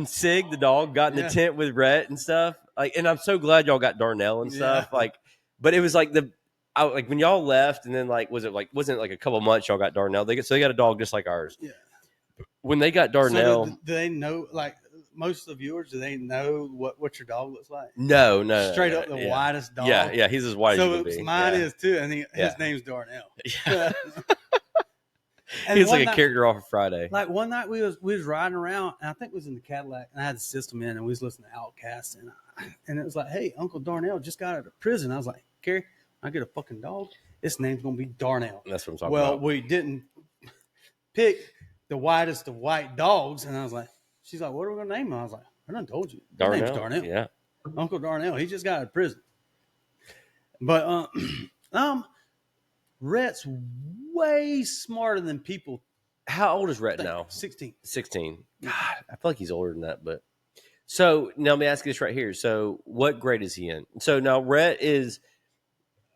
Sig the dog got in the tent with Rhett and stuff, like, and I'm so glad y'all got Darnell and stuff, like, but it was like like when y'all left, and then wasn't it like a couple months y'all got Darnell? They got a dog just like ours. Yeah. When they got Darnell, so do they know? Like most of the viewers, do they know what your dog looks like? No, Straight up the widest dog. Yeah, he's as wide as you can be. Mine is too, and his name's Darnell. Yeah. And he was like a character off of Friday. Like one night we was riding around, and I think it was in the Cadillac, and I had the system in, and we was listening to Outkast, and it was like, hey, Uncle Darnell just got out of prison. I was like, Carrie, I get a fucking dog. This name's gonna be Darnell. That's what I'm talking well, about. we didn't pick the whitest of white dogs, and I was like, she's like, what are we gonna name him? I was like, I done told you. His name's Darnell. Yeah, Uncle Darnell. He just got out of prison. But Rhett's way smarter than people. How old is Rhett think. now? 16. 16. God, I feel like he's older than that. But so now let me ask you this right here. So what grade is he in? So now Rhett is,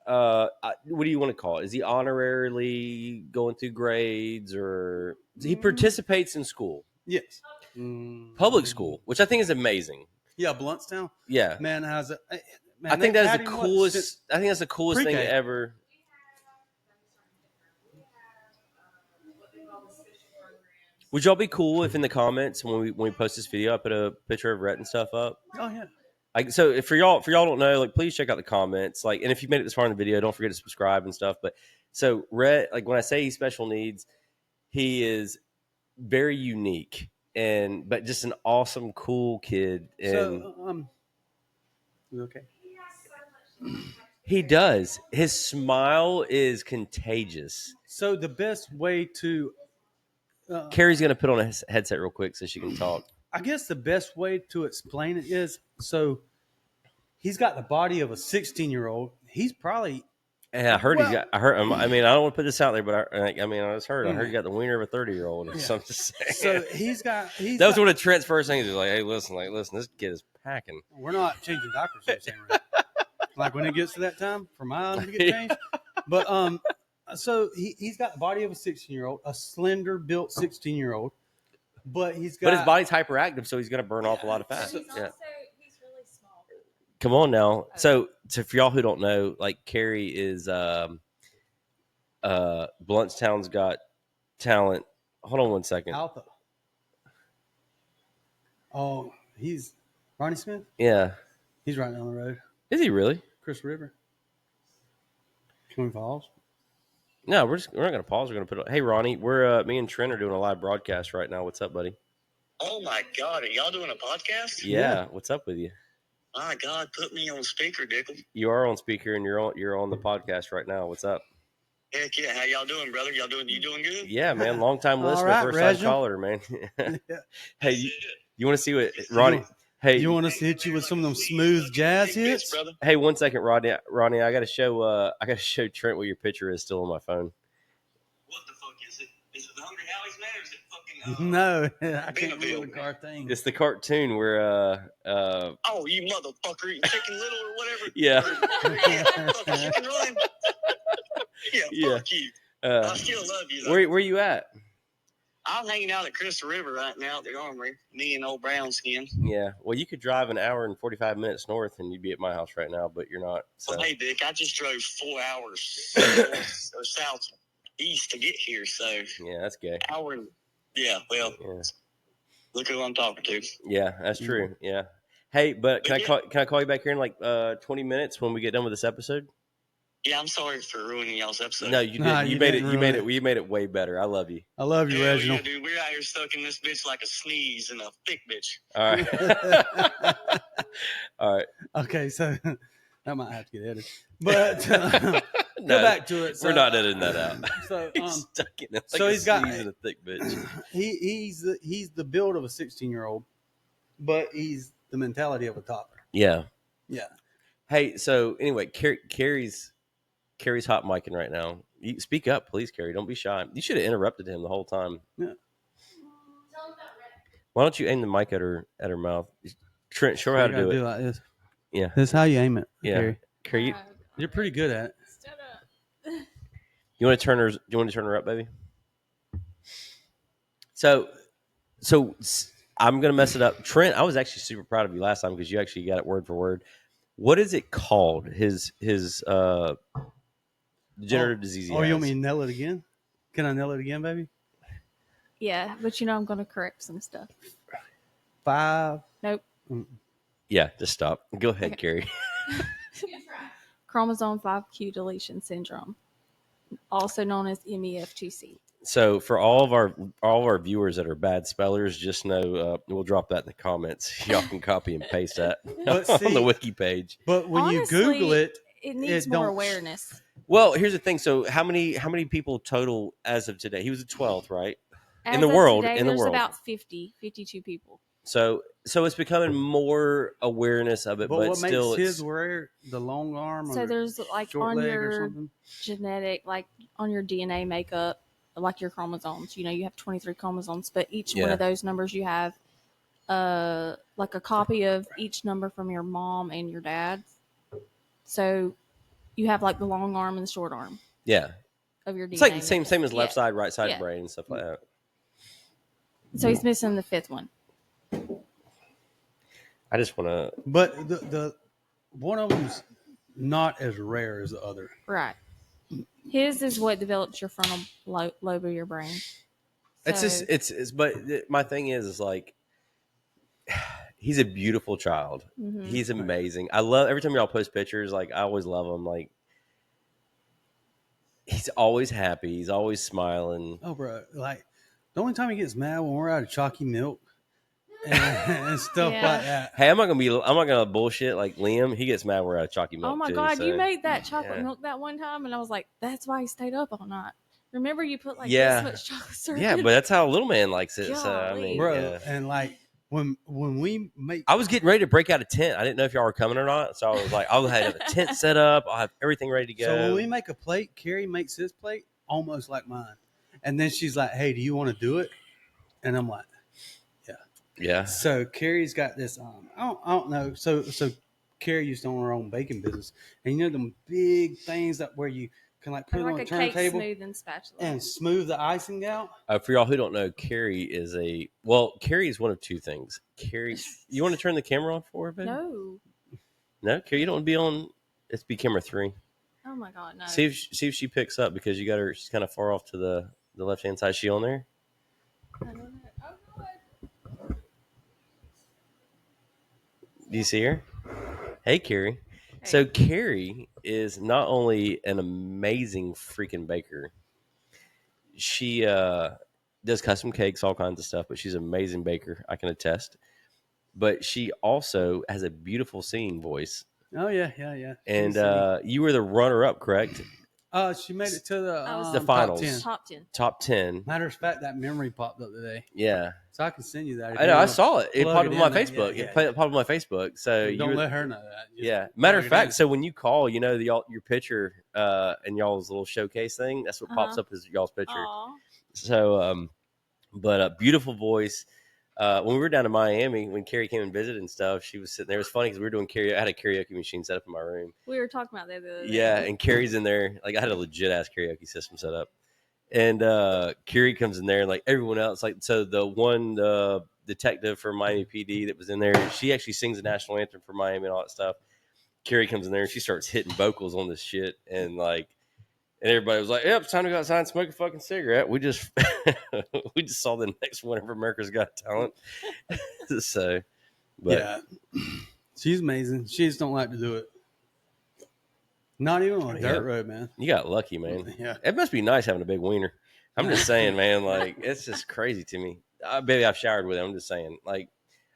what do you want to call it? Is he honorarily going through grades, or he participates in school? Yes. Public school, which I think is amazing. Yeah, Bluntstown. Yeah. Man has a. Man, I think they've that's had the him, coolest. I think that's the coolest thing pre-K. ever. Would y'all be cool if in the comments when we post this video, I put a picture of Rhett and stuff up? Oh yeah. Like, so if for y'all don't know, like, please check out the comments. Like, and if you made it this far in the video, don't forget to subscribe and stuff. But so Rhett, like, when I say he's special needs, he is very unique but just an awesome, cool kid. And So you okay? he does. His smile is contagious. So the best way to. Carrie's gonna put on a headset real quick so she can talk. I guess the best way to explain it is, so he's got the body of a 16-year-old. He's probably Yeah, I heard Well- he's got. I heard. I mean, I don't want to put this out there, but I just heard. I heard he got the wiener of a 30-year-old. Or Yeah. something. So he's got. That was one of Trent's first things. He was like, "Hey, listen, this kid is packing." We're not changing diapers in the same room. Like when it gets to that time for mine to get changed. But so he's got the body of a 16-year-old, a slender built 16-year-old, but he's got. But his body's hyperactive, so he's going to burn off a lot of fat. He's Yeah. also he's really small. Come on now. So for y'all who don't know, like Carrie is Bluntstown's Got Talent. Hold on one second. Alpha. Oh, he's Ronnie Smith. Yeah. He's right down the road. Is he really? Chris River. Twin Falls. No, we're not gonna pause. We're gonna put it. Hey Ronnie, we're me and Trent are doing a live broadcast right now. What's up, buddy? Oh my God, are y'all doing a podcast? Yeah. What's up with you? My God, put me on speaker, Dickel. You are on speaker and you're on the podcast right now. What's up? Heck yeah, how y'all doing, brother? You doing good? Yeah, man. Long time All listener, right, first time Reginald. caller, man. Yeah. Hey, you want to see what Ronnie? Hey, You want us to hit you with some of them smooth jazz Big bitch, hits? brother. hey, 1 second, Ronnie, I gotta show Trent what your picture is still on my phone. What the fuck is it? Is it the Hungry Howie's man or is it fucking No, I can't Beanaville. remember the car thing. It's the cartoon where Oh, you motherfucker, you Chicken Little or whatever. yeah. Fucking Chicken Run. Yeah, Yeah. fuck you. I uh still love you though. where you at? I'm hanging out at Crystal River right now at the Armory. Me and old Brown Skin. Yeah. Well, you could drive an hour and 45 minutes north and you'd be at my house right now, but you're not. So Well, hey, Dick, I just drove 4 hours or southeast to get here, so yeah, that's gay. hour and yeah, well, Yeah. look who I'm talking to. Yeah, that's true. Yeah. Hey, but can I call you back here in like 20 minutes when we get done with this episode? Yeah, I'm sorry for ruining y'all's episode. No, you Nah, did. You you made it. didn't You ruin made it. it. You made it way better. I love you. I love you, Hell Reginald. yeah, dude, we're out here stuck in this bitch like a sneeze in a thick bitch. All right. All right. Okay, so that might have to get edited. But No, go back to it. we're not editing that out. So He's stuck in it. Like so a he's got- sneeze in a thick bitch. he's the build of a 16-year-old, but he's the mentality of a toddler. Yeah. Yeah. Hey. So anyway, Carrie's hot micing right now. You speak up, please, Carrie. Don't be shy. You should have interrupted him the whole time. Tell them about Rick. Why don't you aim the mic at her mouth? Trent, show her how You to gotta do it. like this. Yeah. This is how you aim it. Yeah. Carrie. Carrie, You're pretty good at it. Stood up. you want to turn her? Do you want to turn her up, baby? So I'm gonna mess it up. Trent, I was actually super proud of you last time because you actually got it word for word. What is it called? His degenerative disease. he Oh, you want has? me to nail it again? Can I nail it again, baby? Yeah, but you know I'm gonna correct some stuff. 5. Nope. Yeah, just stop. Go ahead, Okay. Carrie. Chromosome 5q deletion syndrome, also known as MEF2C. So for all of our viewers that are bad spellers, just know we'll drop that in the comments. Y'all can copy and paste that But on see- the wiki page. But when Honestly, you Google it, It needs It more don't- awareness. Well, here's the thing. So how many people total as of today? He was the 12th, right? As the of world, today, in the there's world. about 52 people. So it's becoming more awareness of it, but but what still, makes it's, his rare? The long arm? So or there's like short on leg or your something? genetic, like on your DNA makeup, like your chromosomes. You know, you have 23 chromosomes, but each one Yeah. of those numbers you have, like a copy of each number from your mom and your dad. So you have like the long arm and the short arm yeah, of your DNA. it's like the same as left Yeah. side, right side Yeah. brain and stuff like that. So he's missing the 5th one. I just want to. But the one of them's not as rare as the other. Right. His is what develops your frontal lobe of your brain. It's So- just it's but my thing is like he's a beautiful child. Mhm. He's amazing. I love every time y'all post pictures. Like I always love him. Like he's always happy. He's always smiling. Oh, bro! Like the only time he gets mad when we're out of chalky milk and stuff Yeah. like that. Hey, I'm not gonna bullshit like Liam. He gets mad when we're out of chalky milk. Oh my too, God, you so- made that chocolate yeah. milk that one time, and I was like, that's why he stayed up all night. Remember, you put like Yeah. this much chocolate syrup Yeah, in but it? that's how little man likes it. So I Golly. mean, Bro, yeah. and like when we make I was getting ready to break out a tent. I didn't know if y'all were coming or not, so I was like, I'll have a tent set up. I'll have everything ready to go. So when we make a plate, Carrie makes his plate almost like mine, and then she's like, "Hey, do you want to do it?" And I'm like, yeah. So Carrie's got this. I don't know. So Carrie used to own her own baking business, and you know them big things that where you can like put it on like a a cake turntable smoothing spatula. and smooth the icing out. For y'all who don't know, Carrie is Carrie is one of two things. Carrie, you want to turn the camera on for her, baby? No, Carrie, you don't want to be on. It's be camera 3. Oh my God, no. See if she picks up because you got her. She's kind of far off to the left hand side. Is she on there? I don't know. Oh God. Do you see her? Hey, Carrie. Hey. So Carrie is not only an amazing freaking baker. She does custom cakes, all kinds of stuff, but she's an amazing baker. I can attest. But she also has a beautiful singing voice. Oh yeah. And you were the runner-up, correct? She made it to the finals. Top 10. Top 10. Matter of fact, that memory popped up today, Yeah. so I can send you that. if I you know. I wanna saw it. It plug popped up on my in. Facebook. Yeah, It popped up on my Facebook. So you don't were, let her know that. Just yeah. Matter of plug it fact, in. so when you call, you know your picture and y'all's little showcase thing. That's what pops up as y'all's picture. Aw. So, but a beautiful voice. When we were down in Miami, when Carrie came and visited and stuff, she was sitting there. It was funny because we were doing karaoke. I had a karaoke machine set up in my room. We were talking about that the other day. Yeah, and Carrie's in there. Like I had a legit ass karaoke system set up, and Carrie comes in there, and like everyone else, like so the one detective for Miami PD that was in there, she actually sings the national anthem for Miami and all that stuff. Carrie comes in there and she starts hitting vocals on this shit, and like. And everybody was like, "Yep, it's time to go outside and smoke a fucking cigarette." We just saw the next one of America's Got Talent. So, but yeah, she's amazing. She just don't like to do it. Not even on a dirt road, man. you got lucky, man. Yeah. It must be nice having a big wiener. I'm just saying, man. Like it's just crazy to me. Baby, I've showered with it. I'm just saying. Like,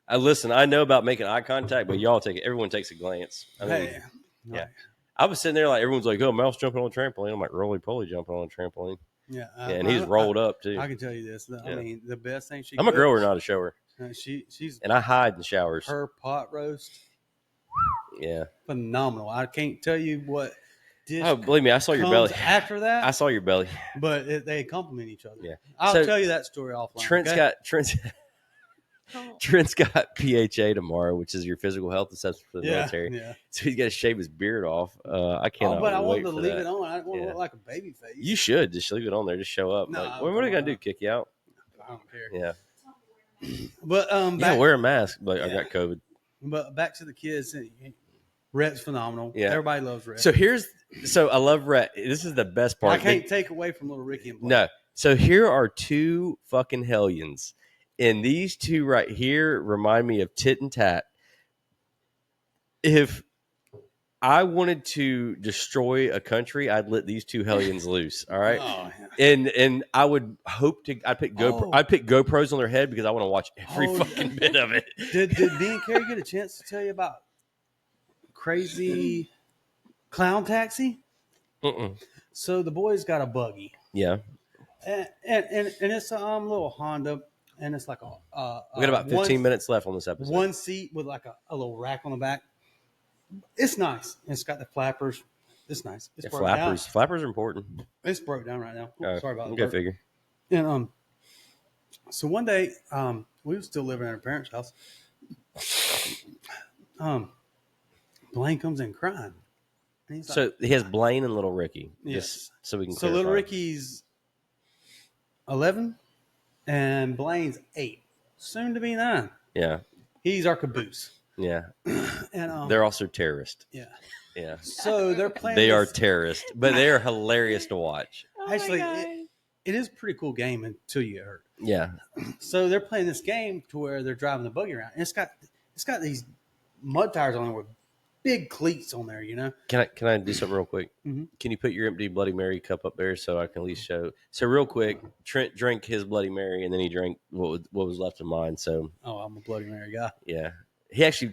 I know about making eye contact, but y'all take it. Everyone takes a glance. I mean, Hey, yeah. I was sitting there like everyone's like, "Oh, Mouse jumping on a trampoline." I'm like, "Roly poly jumping on a trampoline." yeah, And he's rolled up too. I can tell you this. I mean, the best thing she. I'm a cooks, grower, not a shower, she's and I hide in showers. her pot roast Yeah. phenomenal. I can't tell you what dish. Oh, believe me, I saw your comes belly. after that. I saw your belly. But they complement each other. Yeah. I'll So, tell you that story offline. Trent's okay? Oh. Trent's got PHA tomorrow, which is your physical health assessment for the yeah, military. yeah. So he's got to shave his beard off. I can't. But I wanted wait to for leave that. it on. I didn't want to Yeah. look like a baby face. You should just leave it on there. Just show up. No, Like, what are they gonna do? Kick you out? I don't care. Yeah. But Yeah. back, Wear a mask. But I Yeah. got COVID. but back to the kids. Rhett's phenomenal. Yeah. Everybody loves Rhett. So I love Rhett. This is the best part. I can't take away from little Ricky and Blake. No. So here are two fucking hellions. And these two right here remind me of Tit and Tat. If I wanted to destroy a country, I'd let these two hellions loose. All right. Oh, yeah. And I would hope to I'd pick GoPros on their head because I want to watch every Oh, fucking bit of it. Did me and Carrie get a chance to tell you about Crazy Clown Taxi? Mm-mm. So the boys got a buggy, Yeah. and it's a little Honda, and it's like We got about 15 minutes left on this episode. one seat with like a little rack on the back. It's nice. It's got the flappers. It's nice. It's Yeah, broke down. flappers. Flappers are important. It's broke down right now. Oops, sorry about Go that. figure. And so one day, we were still living at our parents' house. Blaine comes in crying. And he's like, So he has Blaine and Little Ricky. Yes. Just so we can so little clarify. Ricky's 11 and Blaine's 8, soon to be 9. Yeah. He's our caboose. Yeah. And They're also terrorists. yeah. Yeah. So they're playing. They are this- terrorists, but they are hilarious to watch. Oh my Actually, God. it is a pretty cool game until you get hurt. Yeah. So they're playing this game to where they're driving the buggy around, and it's got these mud tires on there with big cleats on there. You know. Can I do something real quick? Mhm. Can you put your empty Bloody Mary cup up there so I can at least show? So real quick, Trent drank his Bloody Mary and then he drank what was left of mine. So Oh, I'm a Bloody Mary guy. yeah,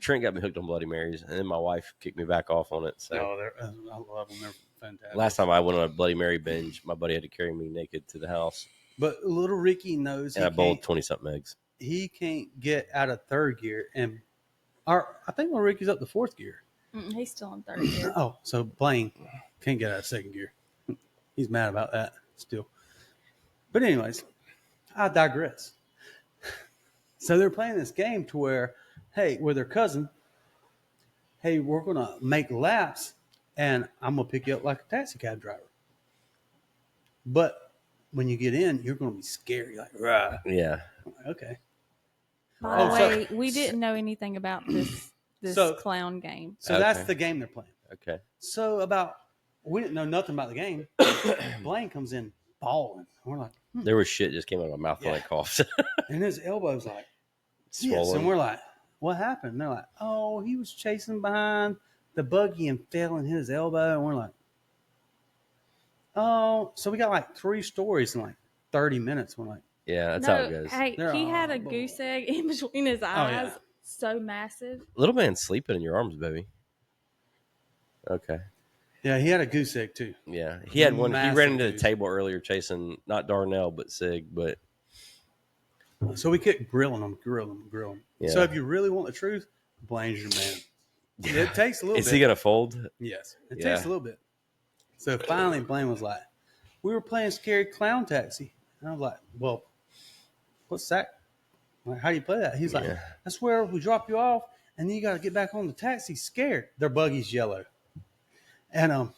Trent got me hooked on Bloody Marys, and then my wife kicked me back off on it. So No, I love them. They're fantastic. last time I went on a Bloody Mary binge, my buddy had to carry me naked to the house, But little Ricky knows and he I bowled can't. 20 something eggs. he can't get out of third gear, and I think Ricky's up to fourth gear. He's still in third gear. Oh, so Blaine can't get out of second gear. He's mad about that still. But anyways, I digress. So they're playing this game to where, hey, with their cousin, hey, we're going to make laps, and I'm going to pick you up like a taxi cab driver. But when you get in, you're going to be scary. Like, rah. Yeah. Okay. By the Oh, so- way, we didn't know anything about this So- clown game. So that's the game they're playing. Okay. So we didn't know nothing about the game. Blaine comes in bawling. We're like, There was shit just came out of my mouth when I coughed. and his elbow's like, yes. Swollen. And we're like, what happened? And they're like, oh, he was chasing behind the buggy and fell and hit his elbow. And we're like, oh, so we got like 3 stories in like 30 minutes. We're like, Yeah, that's how it goes. Hey, They're he had a all- goose egg in between his eyes. yeah. So massive. Little man's sleeping in your arms, baby. Okay. yeah, he had a goose egg too. Yeah. He had one. He Massive ran into the dude. table earlier chasing not Darnell, but Sig. But So we kept grilling him. Yeah. So if you really want the truth, Blaine's your man. It takes a little is bit. he going to fold? Yes, it Yeah. takes a little bit. So finally, Blaine was like, "We were playing Scary Clown Taxi," and I was like, "Well, what's that? Like, how do you play that?" He's like, Yeah. "That's where we drop you off, and then you got to get back on the taxi scared. Their buggy's yellow." And I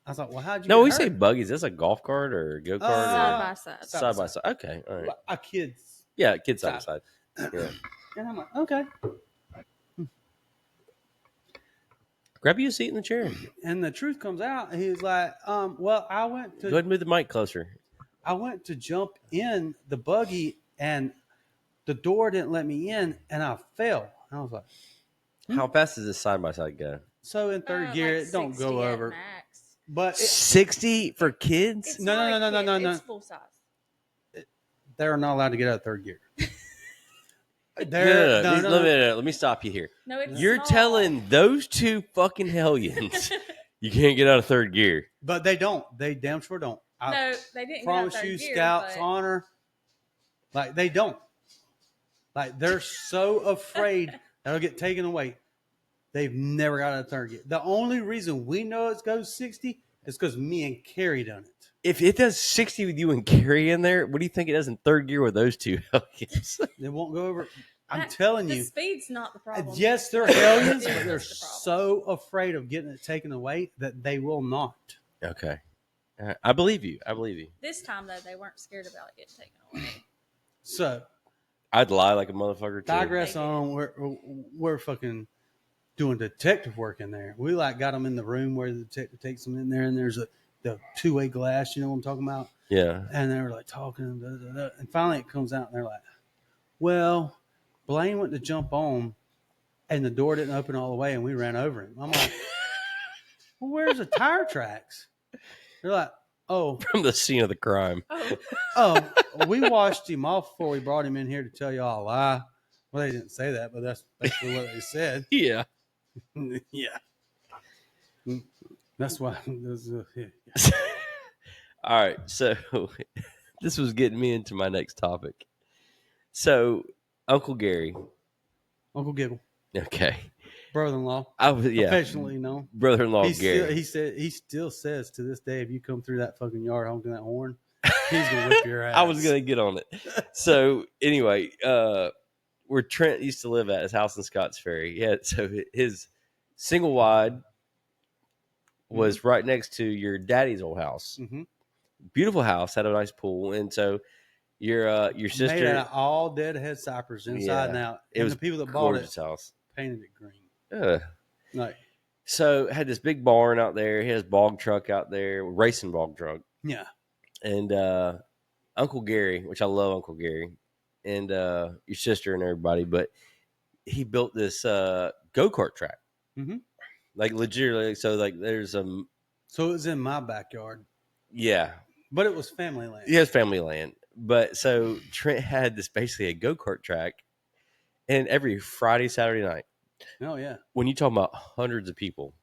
was like, "Well, how'd you?" No, get we hurt?" say buggies. That's a golf cart or a go kart Side or by side. side by side. Okay. All right. a kid's. Yeah, kids side by side. Yeah. And I'm like, "Okay." Grab you a seat in the chair. And the truth comes out. He was like, "Well, I went Go ahead and move the mic closer. to jump in the buggy, and the door didn't let me in, and I fell." And I was like, How fast does this side by side go? "So in third gear, Like it don't 60 go at over." max. But 60 for kids? It's No, not no, a no, no, kid, no, no. It's full size. they're not allowed to get out of third gear. Let me stop you here. No, it's You're small. telling those two fucking hellions you can't get out of third gear. But they don't. They damn sure don't. I No, they didn't. promise get out you, third gear, Scouts but honor. Like they don't. Like they're so afraid that'll get taken away. They've never got out of third gear. The only reason we know it goes 60 is because me and Carrie done it. If it does 60 with you and Carrie in there, what do you think it does in third gear with those two hellions? They won't go over. I'm that- telling the you. speed's not the problem. Yes, they're The hellions, speed but they're is the problem. so afraid of getting it taken away that they will not. Okay. I believe you. This time though, they weren't scared about it getting taken away. So I'd lie like a motherfucker too. digress They did. on. We're fucking doing detective work in there. We like got them in the room where the detective takes them in there, and there's the 2-way glass. You know what I'm talking about? Yeah. And they were like talking, and finally it comes out, and they're like, "Well, Blaine went to jump on, and the door didn't open all the way, and we ran over him." I'm like, "Well, where's the tire tracks?" They're like, "Oh, From the scene of the crime. Oh, we washed him off before we brought him in here to tell you all a lie." Well, they didn't say that, but that's basically what they said. Yeah. Yeah. That's why. Yeah. All right. So this was getting me into my next topic. So Uncle Gary. Uncle Giggle, Okay. brother-in-law, I was affectionately known. brother-in-law He Gary. still says to this day, if you come through that fucking yard honking that horn, he's gonna whip your ass. I was gonna get on it. So anyway, where Trent used to live at his house in Scotts Ferry. Yeah, so his single wide was right next to your daddy's old house. Mhm. Beautiful house, had a nice pool, and so your made sister out of all deadhead cypress inside and Yeah. out. It And was the people that bought gorgeous it house. painted it green. Ugh. Like, So had this big barn out there. He has bog truck out there, racing bog truck, yeah, and Uncle Gary, which I love Uncle Gary, and your sister and everybody, but he built this go-kart track. Mhm. Like legitimately, so like there's so it was in my backyard, yeah, but it was family land. he has family land. But so Trent had this basically a go-kart track, and every Friday, Saturday night, Oh yeah, when you talk about hundreds of people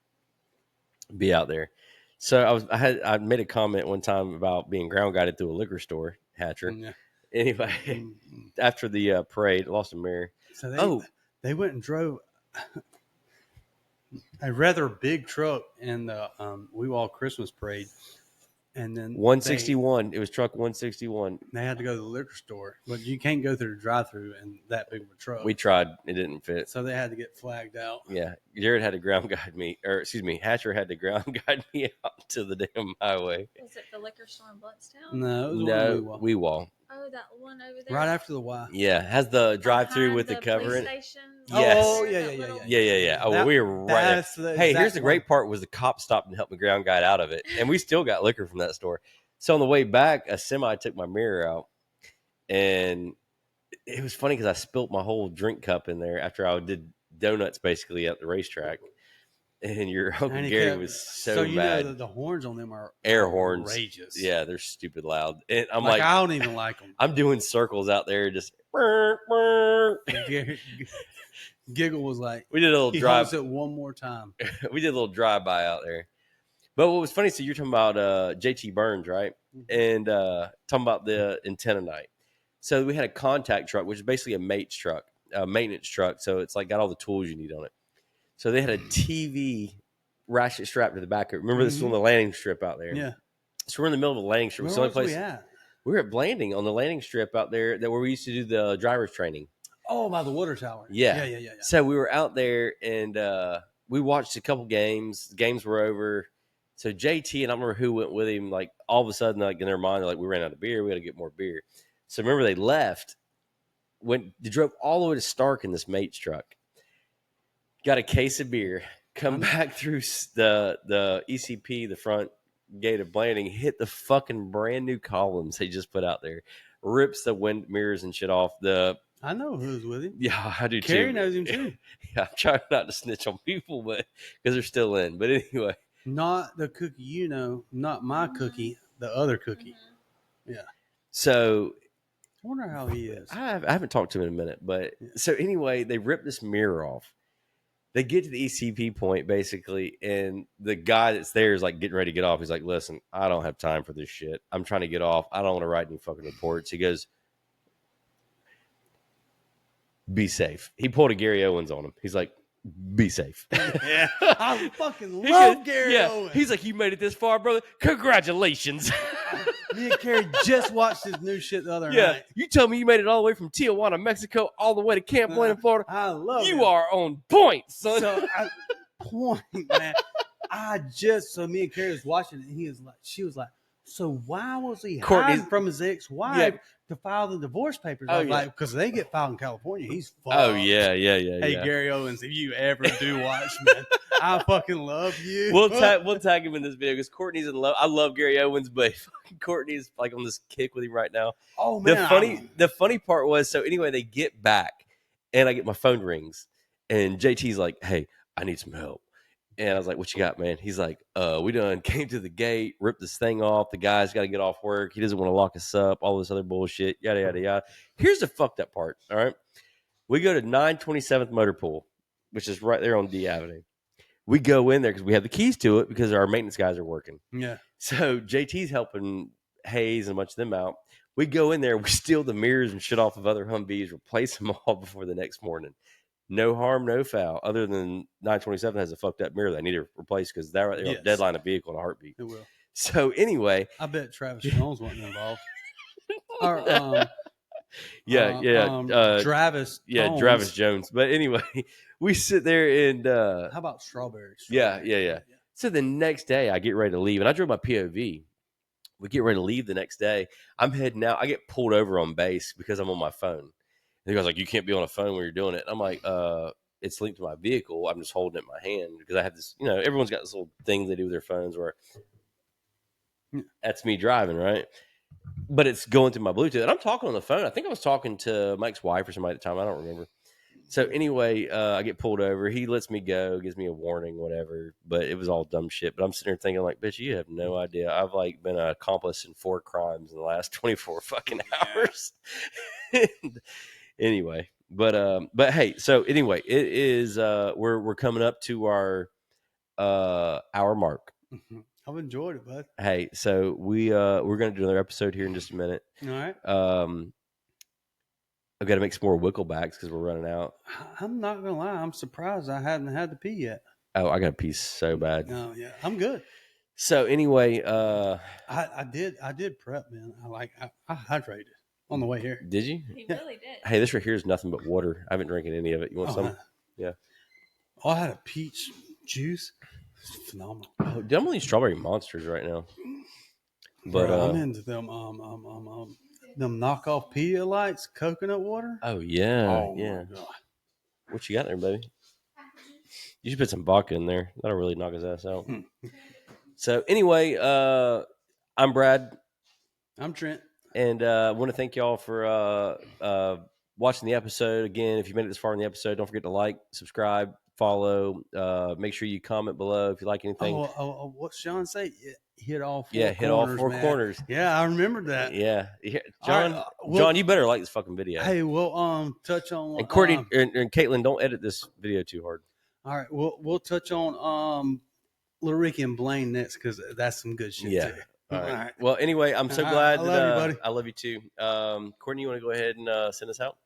be out there. So I made a comment one time about being ground guided through a liquor store, Hatcher. yeah. Anyway, after the parade, lost a mirror. So they went and drove a rather big truck in the Weewall Christmas parade, and then 161. It was truck 161. they had to go to the liquor store, but you can't go through the drive-through in that big of a truck. We tried. It didn't fit. So they had to get flagged out. Yeah. Jared had to ground guide me, or excuse me, Hatcher had to ground guide me out to the damn highway. Was it the liquor store in Bloodstown? No, it was No, one Weewall. Oh, that one over there. right after the Y. Yeah. Has the drive-through Behind with the cover police in it. station. Yes. Oh, yeah, That yeah, little- Yeah. Oh, well, That- we were right there. That's the Hey, here's exact the great part was the cop stopped and helped me ground guide out of it. And we still got liquor from that store. So on the way back, a semi took my mirror out. And it was funny because I spilt my whole drink cup in there after I did donuts basically at the racetrack. And your Uncle And he Gary kept- was so So you bad. know that the horns on them are Air horns. outrageous. Yeah, they're stupid loud. And I'm like, like, I don't even like them. I'm doing circles out there just. We Giggle was like, did a little he drive. holds it one more time. We did a little drive by out there. But what was funny, so you're talking about JT Burns, right? And talking about the antenna night. So we had a contact truck, which is basically a mate's truck, a maintenance truck. So it's like got all the tools you need on it. So they had a TV ratchet strapped to the back of it. Remember this was on the landing strip out there? Yeah. So we're in the middle of the landing strip. Where It's the only was place we at? we were at Blanding on the landing strip out there that where we used to do the driver's training. Oh, by the water tower. Yeah. Yeah. So we were out there and we watched a couple games. The games were over. So JT and I don't remember who went with him. Like all of a sudden, like in their mind, they're like, we ran out of beer. We got to get more beer. So remember they left. They drove all the way to Stark in this mate's truck. Got a case of beer. Come back through the ECP, the front gate of Blanding, hit the fucking brand new columns they just put out there. Rips the wind mirrors and shit off. I know who's with him. Yeah, I do Carrie too. knows him too. Yeah, I'm trying not to snitch on people, but because they're still in. But anyway, Not the cookie you know, not my cookie, the other cookie. so I wonder how he is. I haven't talked to him in a minute. But so anyway, they rip this mirror off. They get to the ECP point basically, and the guy that's there is like getting ready to get off. He's like, "Listen, I don't have time for this shit. I'm trying to get off. I don't want to write any fucking reports." He goes, "Be safe." He pulled a Gary Owens on him. He's like, "Be safe." Yeah. I fucking He love goes, Gary yeah. Owens. He's like, "You made it this far, brother. Congratulations." Me and Carrie just watched his new shit the other Yeah, night. you tell me you made it all the way from Tijuana, Mexico, all the way to Camp Blanding, Florida. I love You him. are on point, son. So point, man. So me and Carrie was watching it, and she was like, so why was he Courtney's- hiding from his ex-wife Yeah. to file the divorce papers? Oh, I was yeah. like, because they get filed in California. He's fucked. Oh yeah. Hey, Gary Owens, if you ever do watch, man, I fucking love you. We'll tag him in this video because Courtney's in love. I love Gary Owens, but fucking Courtney's like on this kick with him right now. Oh man, The funny part was, so anyway, they get back and I get my phone rings and JT's like, "Hey, I need some help." And I was like, "What you got, man?" He's like, we done came to the gate, ripped this thing off. The guy's got to get off work. He doesn't want to lock us up, all this other bullshit, yada, yada, yada. Here's the fucked up part, all right? We go to 927th Motor Pool, which is right there on D Avenue. We go in there because we have the keys to it because our maintenance guys are working. yeah. So JT's helping Hayes and a bunch of them out. We go in there, we steal the mirrors and shit off of other Humvees, replace them all before the next morning. No harm, no foul. Other than 927 has a fucked up mirror that I need to replace because that right there Yes. will deadline a vehicle in a heartbeat. It will. So anyway, I bet Travis Jones wasn't involved. Or, Travis. yeah, Tones. Travis Jones. But anyway, we sit there and How about strawberries? Yeah. So the next day, I get ready to leave, and I drove my POV. We get ready to leave the next day. I'm heading out. I get pulled over on base because I'm on my phone. And the guy's like, "You can't be on a phone when you're doing it." And I'm like, it's linked to my vehicle. I'm just holding it in my hand because I have this, everyone's got this little thing they do with their phones where that's me driving, right? But it's going through my Bluetooth. And I'm talking on the phone. I think I was talking to Mike's wife or somebody at the time. I don't remember. So anyway, I get pulled over. He lets me go, gives me a warning, whatever. But it was all dumb shit. But I'm sitting there thinking, like, bitch, you have no idea. I've like been an accomplice in 4 crimes in the last 24 fucking hours. Anyway, but hey, so anyway, it is we're coming up to our hour mark. I've enjoyed it, bud. Hey, so we're gonna do another episode here in just a minute. All right. I've got to make some more Wicklebacks because we're running out. I'm not gonna lie. I'm surprised I hadn't had to pee yet. Oh, I got a piece so bad. No, yeah, I'm good. So anyway, I did prep, man. I hydrated on the way here. did you? He Yeah. really did. Hey, this right here is nothing but water. I haven't drinking any of it. You want some? Yeah. Oh, I had a peach juice. It's phenomenal. Oh, I'm only strawberry monsters right now. But Bro, I'm into them knockoff Pedialytes coconut water. oh yeah, Oh yeah. my God. What you got there, baby? You should put some vodka in there. That'll really knock his ass out. So anyway, I'm Brad, I'm Trent. and I want to thank y'all for watching the episode. Again, if you made it this far in the episode, don't forget to like, subscribe, follow. Make sure you comment below if you like anything. What's Sean say? Hit all four Yeah, corners, hit all four man. corners. Yeah, I remembered that. Yeah, All right, John. well- John, you better like this fucking video. Hey, we'll touch on and Courtney and Caitlin, don't edit this video too hard. all right, we'll touch on Lil Ricky and Blaine next because that's some good shit Yeah. too. All right. Well, anyway, I'm so All right, glad I that love you, buddy. I love you too. Courtney, you want to go ahead and send us out?